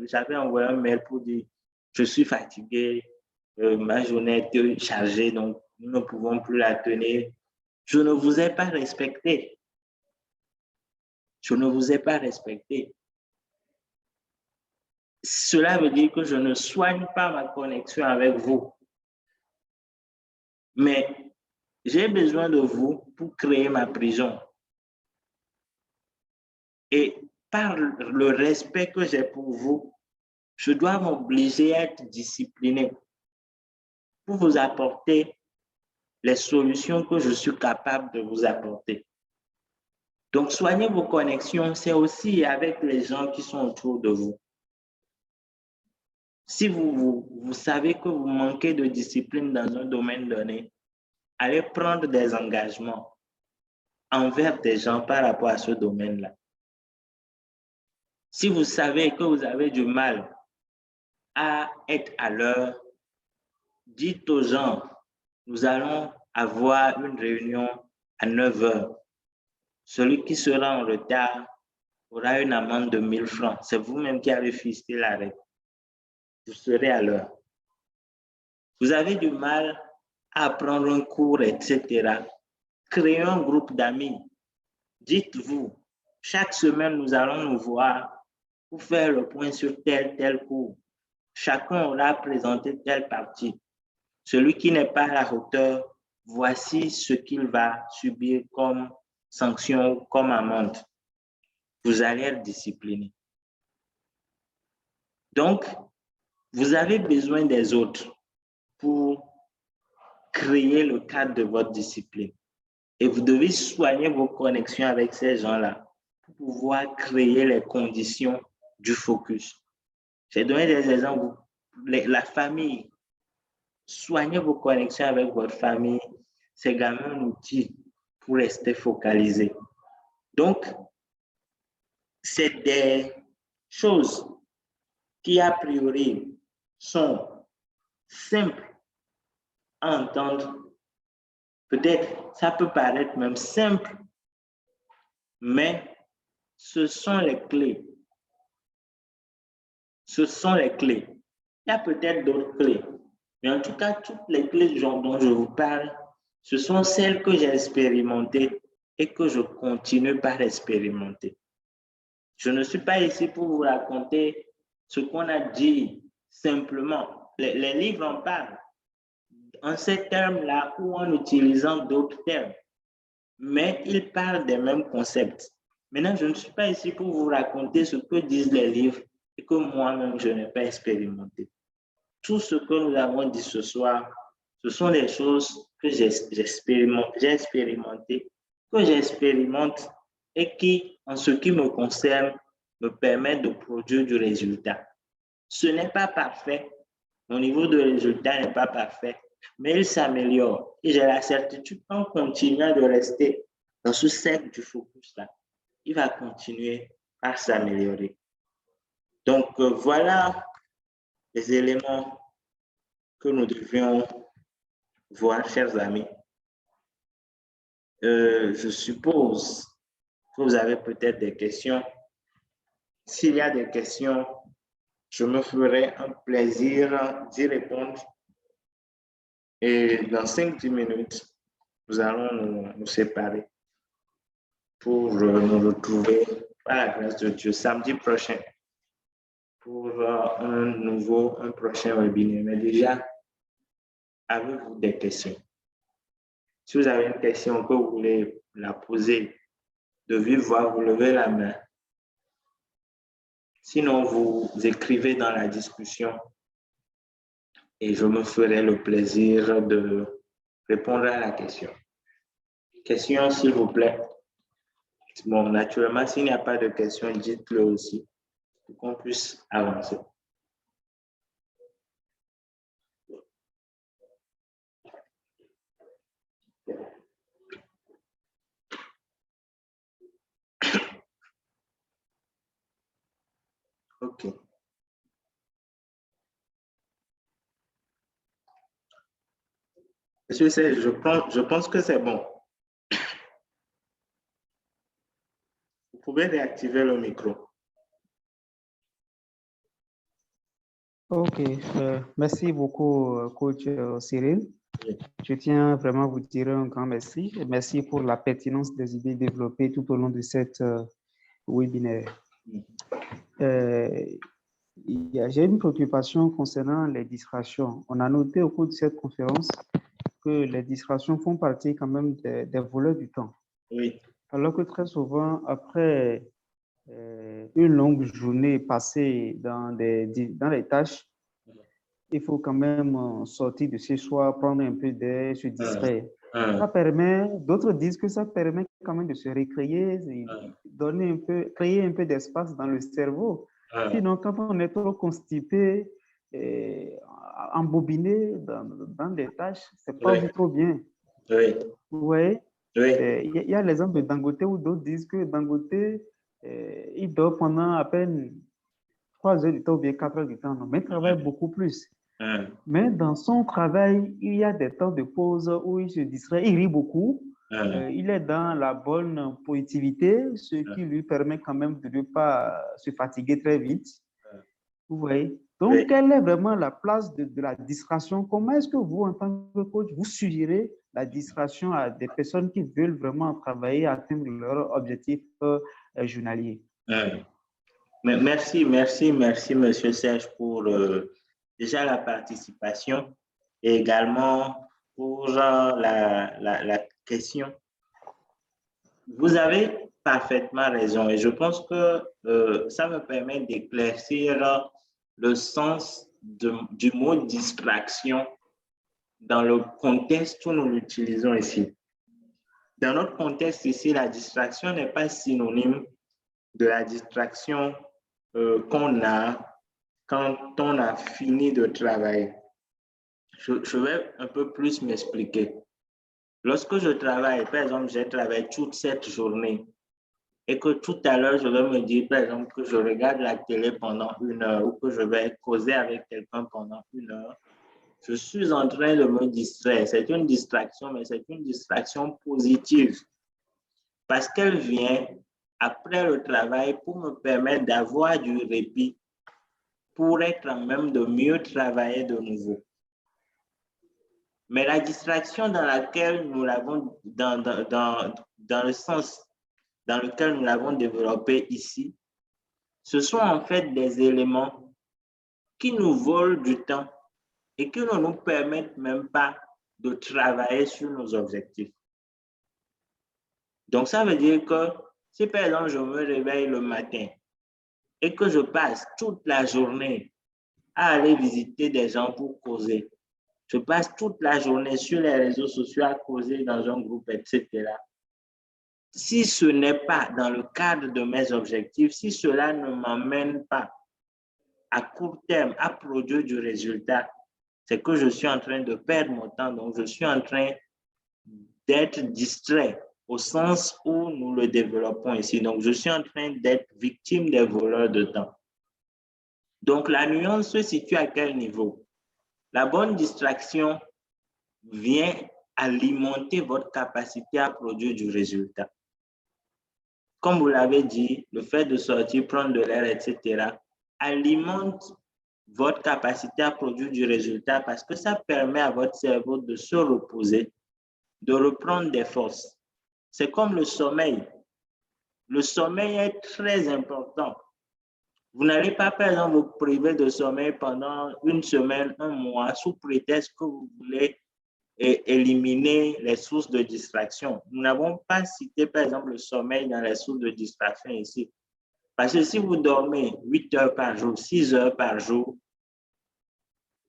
Speaker 1: j'avais envoyé un mail pour dire je suis fatigué, ma journée est chargée, donc nous ne pouvons plus la tenir, je ne vous ai pas respecté. Je ne vous ai pas respecté. Cela veut dire que je ne soigne pas ma connexion avec vous. Mais j'ai besoin de vous pour créer ma prison. Et par le respect que j'ai pour vous, je dois m'obliger à être discipliné pour vous apporter les solutions que je suis capable de vous apporter. Donc, soigner vos connexions, c'est aussi avec les gens qui sont autour de vous. Si vous savez que vous manquez de discipline dans un domaine donné, allez prendre des engagements envers des gens par rapport à ce domaine-là. Si vous savez que vous avez du mal à être à l'heure, dites aux gens, nous allons avoir une réunion à 9 heures. Celui qui sera en retard aura une amende de 1000 francs. C'est vous-même qui avez fixé la règle. Vous serez à l'heure. Vous avez du mal à prendre un cours, etc. Créez un groupe d'amis. Dites-vous, chaque semaine, nous allons nous voir pour faire le point sur tel cours. Chacun aura présenté telle partie. Celui qui n'est pas à la hauteur, voici ce qu'il va subir comme sanction, comme amende. Vous allez être discipliné. Donc, vous avez besoin des autres pour créer le cadre de votre discipline. Et vous devez soigner vos connexions avec ces gens-là pour pouvoir créer les conditions du focus. J'ai donné des exemples. La famille, soignez vos connexions avec votre famille. C'est également un outil pour rester focalisé. Donc, c'est des choses qui, a priori, sont simples à entendre. Peut-être, ça peut paraître même simple, mais ce sont les clés. Ce sont les clés. Il y a peut-être d'autres clés, mais en tout cas, toutes les clés dont je vous parle, ce sont celles que j'ai expérimentées et que je continue par expérimenter. Je ne suis pas ici pour vous raconter ce qu'on a dit simplement. Les livres en parlent en ces termes-là ou en utilisant d'autres termes. mais ils parlent des mêmes concepts. Maintenant, je ne suis pas ici pour vous raconter ce que disent les livres et que moi-même, je n'ai pas expérimenté. Tout ce que nous avons dit ce soir, ce sont des choses que j'ai expérimenté, que j'expérimente et qui, en ce qui me concerne, me permettent de produire du résultat. Ce n'est pas parfait. Mon niveau de résultat n'est pas parfait, mais il s'améliore. Et j'ai la certitude qu'en continuant de rester dans ce cercle du focus-là, il va continuer à s'améliorer. Donc, voilà les éléments que nous devions voir, chers amis. Je suppose que vous avez peut-être des questions. S'il y a des questions, je me ferai un plaisir d'y répondre. Et dans 5-10 minutes, nous allons nous séparer pour nous retrouver, par la grâce de Dieu, samedi prochain pour un prochain webinaire. Mais déjà, avez-vous des questions? Si vous avez une question que vous voulez la poser de vive voix, vous levez la main. Sinon, vous écrivez dans la discussion et je me ferai le plaisir de répondre à la question. Question, s'il vous plaît. Bon, naturellement, s'il n'y a pas de question, dites-le aussi pour qu'on puisse avancer. OK. Monsieur Serge, je pense que c'est bon. Vous pouvez réactiver le micro.
Speaker 2: Ok, merci beaucoup, coach Cyril. Je tiens vraiment à vous dire un grand merci. Et merci pour la pertinence des idées développées tout au long de cette webinaire. J'ai une préoccupation concernant les distractions. On a noté au cours de cette conférence que les distractions font partie quand même des voleurs du temps.
Speaker 1: Oui.
Speaker 2: Alors que très souvent, après une longue journée passée dans les tâches, il faut quand même sortir de chez soi, prendre un peu d'air, se distraire. Ça permet, d'autres disent que ça permet quand même de se récréer, créer un peu d'espace dans le cerveau. Sinon, quand on est trop constipé, embobiné dans des tâches, c'est pas trop bien.
Speaker 1: Oui.
Speaker 2: Oui.
Speaker 1: Oui.
Speaker 2: Il y a l'exemple de Dangote où d'autres disent que Dangote, il dort pendant à peine 3 heures du temps ou bien 4 heures du temps, mais il travaille beaucoup plus. Mais dans son travail, il y a des temps de pause où il se distrait, il rit beaucoup, il est dans la bonne positivité, ce qui lui permet quand même de ne pas se fatiguer très vite. Vous voyez? Donc, quelle est vraiment la place de la distraction? Comment est-ce que vous, en tant que coach, vous suggérez la distraction à des personnes qui veulent vraiment travailler, atteindre leur objectif journalier?
Speaker 1: Merci, Monsieur Serge, pour déjà la participation et également pour la question. Vous avez parfaitement raison et je pense que ça me permet d'éclaircir le sens du mot distraction dans le contexte où nous l'utilisons ici. Dans notre contexte ici, la distraction n'est pas synonyme de la distraction qu'on a quand on a fini de travailler. Je vais un peu plus m'expliquer. Lorsque je travaille, par exemple, j'ai travaillé toute cette journée et que tout à l'heure, je vais me dire, par exemple, que je regarde la télé pendant 1 heure ou que je vais causer avec quelqu'un pendant 1 heure, je suis en train de me distraire. C'est une distraction, mais c'est une distraction positive parce qu'elle vient après le travail pour me permettre d'avoir du répit pour être en même de mieux travailler de nouveau. Mais la distraction dans laquelle nous l'avons, dans le sens dans lequel nous l'avons développé ici, ce sont en fait des éléments qui nous volent du temps et qui ne nous permettent même pas de travailler sur nos objectifs. Donc, ça veut dire que si, par exemple, je me réveille le matin et que je passe toute la journée à aller visiter des gens pour causer, je passe toute la journée sur les réseaux sociaux à causer dans un groupe, etc. Si ce n'est pas dans le cadre de mes objectifs, si cela ne m'emmène pas à court terme à produire du résultat, c'est que je suis en train de perdre mon temps. Donc, je suis en train d'être distrait au sens où nous le développons ici. Donc, je suis en train d'être victime des voleurs de temps. Donc, la nuance se situe à quel niveau? La bonne distraction vient alimenter votre capacité à produire du résultat. Comme vous l'avez dit, le fait de sortir, prendre de l'air, etc., alimente votre capacité à produire du résultat parce que ça permet à votre cerveau de se reposer, de reprendre des forces. C'est comme le sommeil. Le sommeil est très important. Vous n'allez pas, par exemple, vous priver de sommeil pendant une semaine, un mois, sous prétexte que vous voulez éliminer les sources de distraction. Nous n'avons pas cité, par exemple, le sommeil dans les sources de distraction ici. Parce que si vous dormez 8 heures par jour, 6 heures par jour,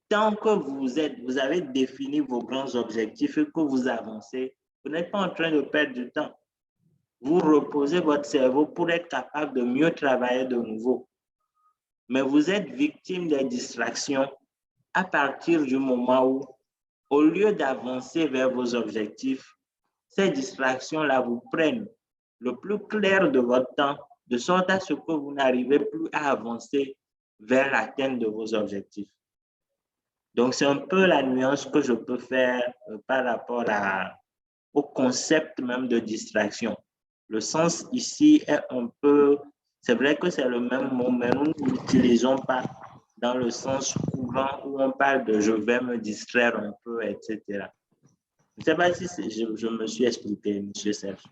Speaker 1: tant que vous avez défini vos grands objectifs et que vous avancez, vous n'êtes pas en train de perdre du temps. Vous reposez votre cerveau pour être capable de mieux travailler de nouveau. Mais vous êtes victime des distractions à partir du moment où, au lieu d'avancer vers vos objectifs, ces distractions-là vous prennent le plus clair de votre temps, de sorte à ce que vous n'arrivez plus à avancer vers l'atteinte de vos objectifs. Donc, c'est un peu la nuance que je peux faire par rapport au concept même de distraction. Le sens ici est un peu, c'est vrai que c'est le même mot, mais nous ne l'utilisons pas dans le sens courant où on parle de je vais me distraire un peu, etc. Je ne sais pas si je me suis expliqué, M. Serge.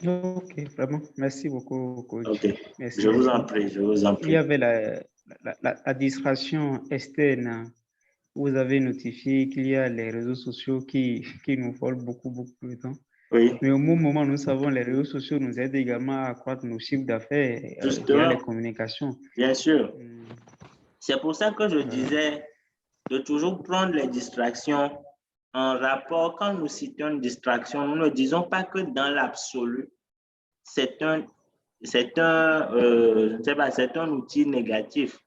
Speaker 2: Ok, vraiment. Merci beaucoup, coach.
Speaker 1: Ok,
Speaker 2: Merci
Speaker 1: je vous en
Speaker 2: beaucoup.
Speaker 1: prie, je vous en
Speaker 2: Il y
Speaker 1: prie.
Speaker 2: avait la distraction externe. Vous avez notifié qu'il y a les réseaux sociaux qui nous volent beaucoup de temps.
Speaker 1: Oui,
Speaker 2: Mais au même moment, nous savons les réseaux sociaux nous aident également à accroître nos chiffres d'affaires via
Speaker 1: justement,
Speaker 2: les communications.
Speaker 1: bien sûr.
Speaker 2: Hmm.
Speaker 1: C'est pour ça que je disais de toujours prendre les distractions en rapport. Quand nous citons une distraction, nous ne disons pas que dans l'absolu, c'est un je ne sais pas, c'est un outil négatif.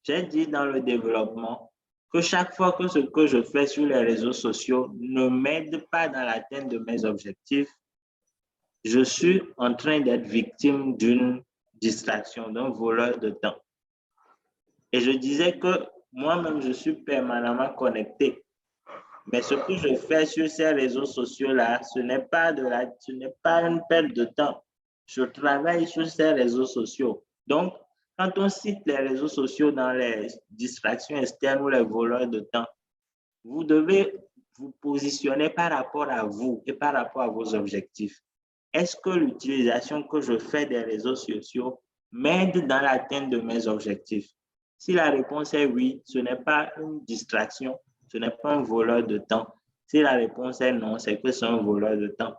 Speaker 1: J'ai dit dans le développement que chaque fois que ce que je fais sur les réseaux sociaux ne m'aide pas dans l'atteinte de mes objectifs, je suis en train d'être victime d'une distraction, d'un voleur de temps. Et je disais que moi-même, je suis permanemment connecté. Mais ce que je fais sur ces réseaux sociaux-là, ce n'est pas une perte de temps. Je travaille sur ces réseaux sociaux. Donc, quand on cite les réseaux sociaux dans les distractions externes ou les voleurs de temps, vous devez vous positionner par rapport à vous et par rapport à vos objectifs. Est-ce que l'utilisation que je fais des réseaux sociaux m'aide dans l'atteinte de mes objectifs? Si la réponse est oui, ce n'est pas une distraction, ce n'est pas un voleur de temps. Si la réponse est non, c'est que c'est un voleur de temps.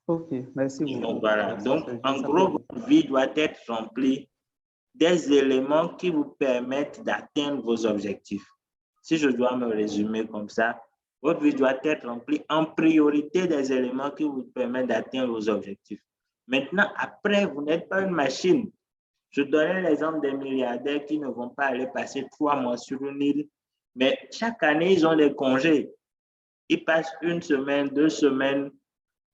Speaker 2: Ok, merci beaucoup.
Speaker 1: Donc voilà.
Speaker 2: Merci,
Speaker 1: Donc, en gros, votre vie doit être remplie des éléments qui vous permettent d'atteindre vos objectifs. Si je dois me résumer comme ça, votre vie doit être remplie en priorité des éléments qui vous permettent d'atteindre vos objectifs. Maintenant, après, vous n'êtes pas une machine. Je donnais l'exemple des milliardaires qui ne vont pas aller passer 3 mois sur une île, mais chaque année, ils ont des congés. Ils passent 1 semaine, 2 semaines,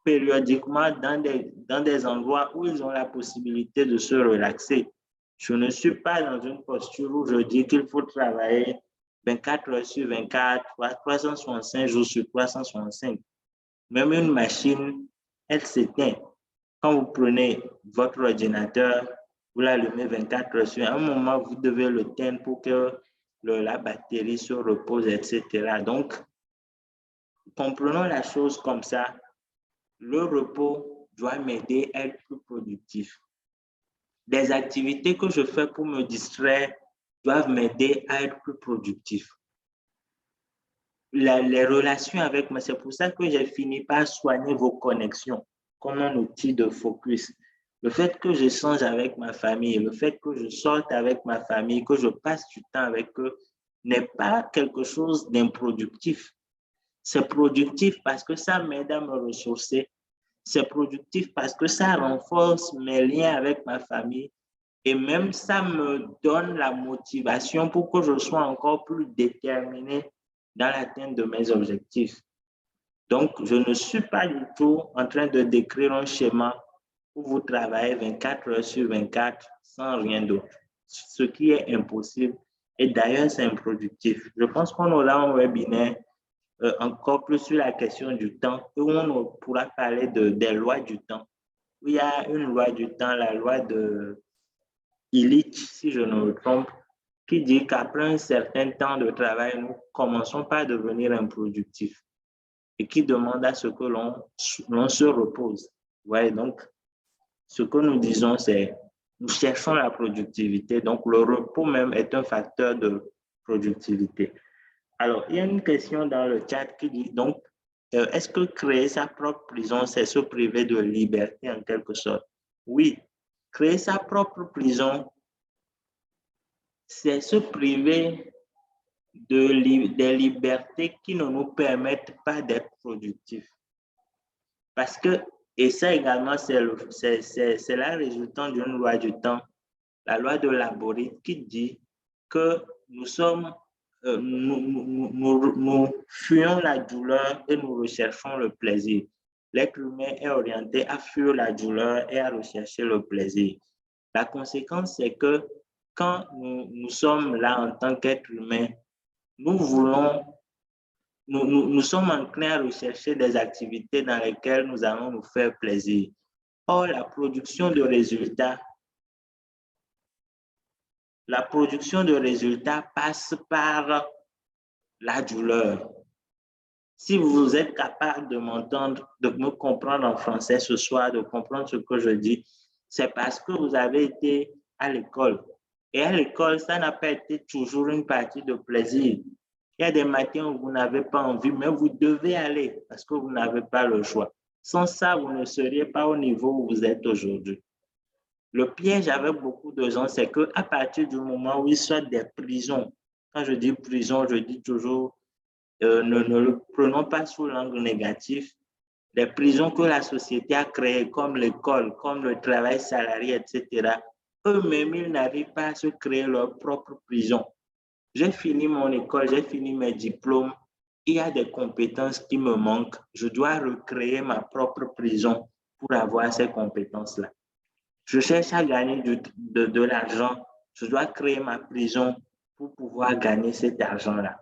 Speaker 1: périodiquement dans des endroits où ils ont la possibilité de se relaxer. Je ne suis pas dans une posture où je dis qu'il faut travailler 24 heures sur 24, 365 jours sur 365. Même une machine, elle s'éteint. Quand vous prenez votre ordinateur, vous l'allumez 24 heures sur un moment, vous devez le teindre pour que la batterie se repose, etc. Donc, comprenons la chose comme ça. Le repos doit m'aider à être plus productif. Des activités que je fais pour me distraire doivent m'aider à être plus productif. les relations avec moi. C'est pour ça que j'ai fini par soigner vos connexions comme un outil de focus. Le fait que j'échange avec ma famille, le fait que je sorte avec ma famille, que je passe du temps avec eux, n'est pas quelque chose d'improductif. C'est productif parce que ça m'aide à me ressourcer. C'est productif parce que ça renforce mes liens avec ma famille et même ça me donne la motivation pour que je sois encore plus déterminé dans l'atteinte de mes objectifs. Donc, je ne suis pas du tout en train de décrire un schéma où vous travaillez 24 heures sur 24 sans rien d'autre, ce qui est impossible et d'ailleurs c'est improductif. Je pense qu'on aura un webinaire encore plus sur la question du temps où on pourra parler des lois du temps. Il y a une loi du temps, la loi de Illich, si je ne me trompe, qui dit qu'après un certain temps de travail, nous commençons par devenir improductifs et qui demande à ce que l'on se repose. Ouais, donc, ce que nous disons, c'est nous cherchons la productivité. Donc, le repos même est un facteur de productivité. Alors, il y a une question dans le chat qui dit, donc, est-ce que créer sa propre prison, c'est se priver de liberté en quelque sorte? Oui, créer sa propre prison, c'est se priver des libertés qui ne nous permettent pas d'être productifs. Parce que, et ça également, c'est la résultante d'une loi du temps, la loi de Laborit, qui dit que nous fuyons la douleur et nous recherchons le plaisir. L'être humain est orienté à fuir la douleur et à rechercher le plaisir. La conséquence, c'est que quand nous sommes là en tant qu'être humain, nous sommes enclins à rechercher des activités dans lesquelles nous allons nous faire plaisir. Or, la production de résultats passe par la douleur. Si vous êtes capable de m'entendre, de me comprendre en français ce soir, de comprendre ce que je dis, c'est parce que vous avez été à l'école. Et à l'école, ça n'a pas été toujours une partie de plaisir. Il y a des matins où vous n'avez pas envie, mais vous devez aller parce que vous n'avez pas le choix. Sans ça, vous ne seriez pas au niveau où vous êtes aujourd'hui. Le piège avec beaucoup de gens, c'est qu'à partir du moment où ils sortent des prisons, quand je dis prison, je dis toujours, ne le prenons pas sous l'angle négatif, les prisons que la société a créées, comme l'école, comme le travail salarié, etc., eux-mêmes, ils n'arrivent pas à se créer leur propre prison. J'ai fini mon école, j'ai fini mes diplômes, il y a des compétences qui me manquent, je dois recréer ma propre prison pour avoir ces compétences-là. Je cherche à gagner de l'argent, je dois créer ma prison pour pouvoir gagner cet argent-là.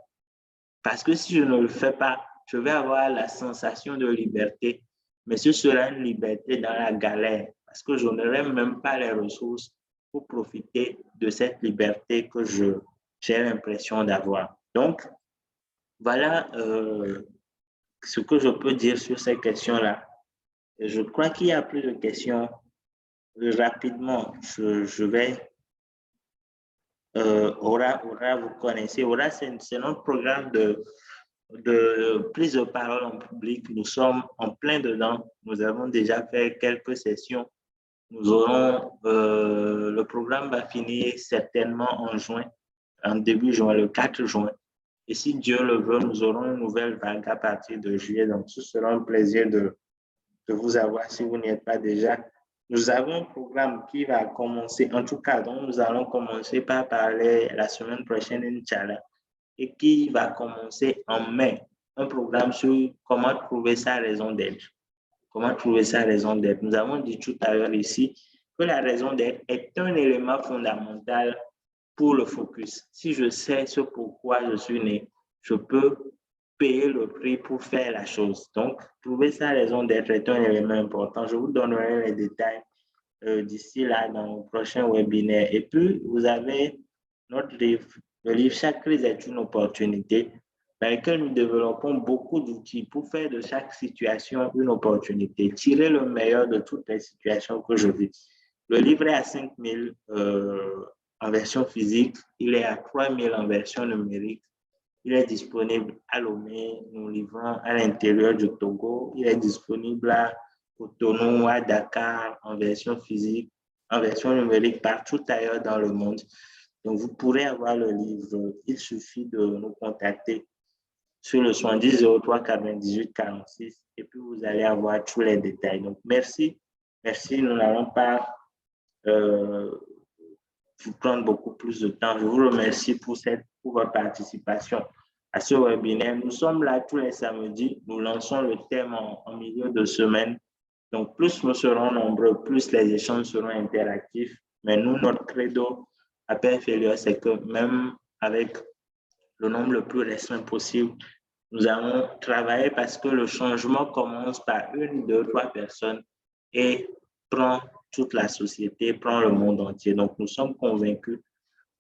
Speaker 1: Parce que si je ne le fais pas, je vais avoir la sensation de liberté, mais ce sera une liberté dans la galère, parce que je n'aurai même pas les ressources pour profiter de cette liberté que j'ai l'impression d'avoir. Donc, voilà ce que je peux dire sur ces questions-là. Je crois qu'il y a plus de questions. Rapidement, je vais... Aura, vous connaissez. Aura, c'est notre programme de prise de parole en public. Nous sommes en plein dedans. Nous avons déjà fait quelques sessions. Nous aurons, le programme va finir certainement en juin, en début juin, le 4 juin. Et si Dieu le veut, nous aurons une nouvelle vague à partir de juillet. Donc, ce sera un plaisir de vous avoir si vous n'y êtes pas déjà. Nous avons un programme qui va commencer, en tout cas, dont nous allons commencer par parler la semaine prochaine, Inch'Allah, et qui va commencer en mai. Un programme sur comment trouver sa raison d'être. Comment trouver sa raison d'être. Nous avons dit tout à l'heure ici que la raison d'être est un élément fondamental pour le focus. Si je sais ce pourquoi je suis né, je peux payer le prix pour faire la chose. Donc, trouver sa raison d'être est un élément important. Je vous donnerai les détails d'ici là dans le prochain webinaire. Et puis, vous avez notre livre. Le livre Chaque crise est une opportunité, dans lequel nous développons beaucoup d'outils pour faire de chaque situation une opportunité, tirer le meilleur de toutes les situations que je vis. Le livre est à 5 000 en version physique, il est à 3 000 en version numérique. Il est disponible à Lomé, nous livrons à l'intérieur du Togo. Il est disponible à Cotonou, à Dakar, en version physique, en version numérique, partout ailleurs dans le monde. Donc, vous pourrez avoir le livre. Il suffit de nous contacter sur le 70 03 98 46 et puis vous allez avoir tous les détails. Donc, merci. Merci. Nous n'allons pas vous prendre beaucoup plus de temps. Je vous remercie pour votre participation à ce webinaire. Nous sommes là tous les samedis. Nous lançons le thème en milieu de semaine. Donc, plus nous serons nombreux, plus les échanges seront interactifs. Mais nous, notre credo à Père-Filios, c'est que même avec le nombre le plus restreint possible, nous allons travailler parce que le changement commence par 1, 2, 3 personnes et prend toute la société, prend le monde entier. Donc, nous sommes convaincus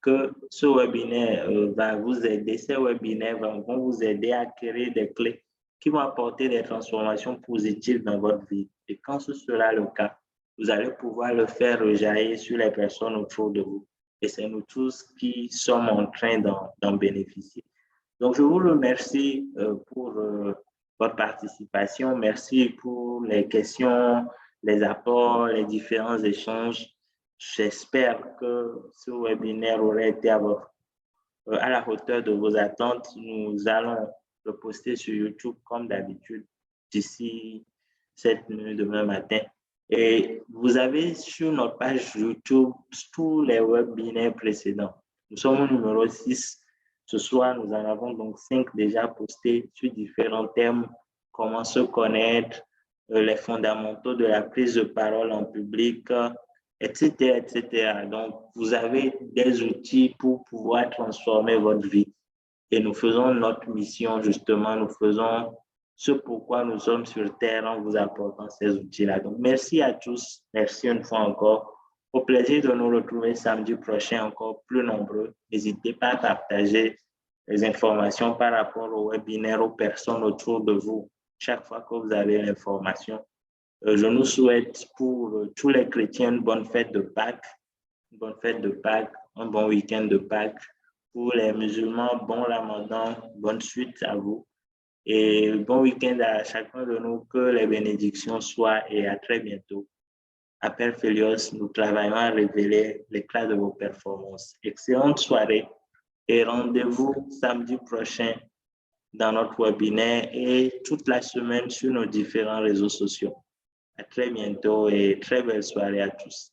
Speaker 1: que ce webinaire va vous aider, ces webinaires vont vous aider à acquérir des clés qui vont apporter des transformations positives dans votre vie. Et quand ce sera le cas, vous allez pouvoir le faire rejaillir sur les personnes autour de vous. Et c'est nous tous qui sommes en train d'en bénéficier. Donc, je vous remercie pour votre participation. Merci pour les questions, les apports, les différents échanges. J'espère que ce webinaire aurait été à la hauteur de vos attentes. Nous allons le poster sur YouTube comme d'habitude d'ici cette nuit demain matin. Et vous avez sur notre page YouTube tous les webinaires précédents. Nous sommes au numéro 6. Ce soir, nous en avons donc 5 déjà postés sur différents thèmes, comment se connaître, les fondamentaux de la prise de parole en public, etc., etc. Donc, vous avez des outils pour pouvoir transformer votre vie. Et nous faisons notre mission, justement, nous faisons ce pourquoi nous sommes sur Terre en vous apportant ces outils-là. Donc, merci à tous. Merci une fois encore. Au plaisir de nous retrouver samedi prochain encore plus nombreux. N'hésitez pas à partager les informations par rapport au webinaire aux personnes autour de vous. Chaque fois que vous avez l'information, je nous souhaite pour tous les chrétiens une bonne fête de Pâques, un bon week-end de Pâques. Pour les musulmans, bon Ramadan, bonne suite à vous. Et bon week-end à chacun de nous, que les bénédictions soient et à très bientôt. À Père-Filios, nous travaillons à révéler l'éclat de vos performances. Excellente soirée et rendez-vous samedi prochain dans notre webinaire et toute la semaine sur nos différents réseaux sociaux. À très bientôt et très belle soirée à tous.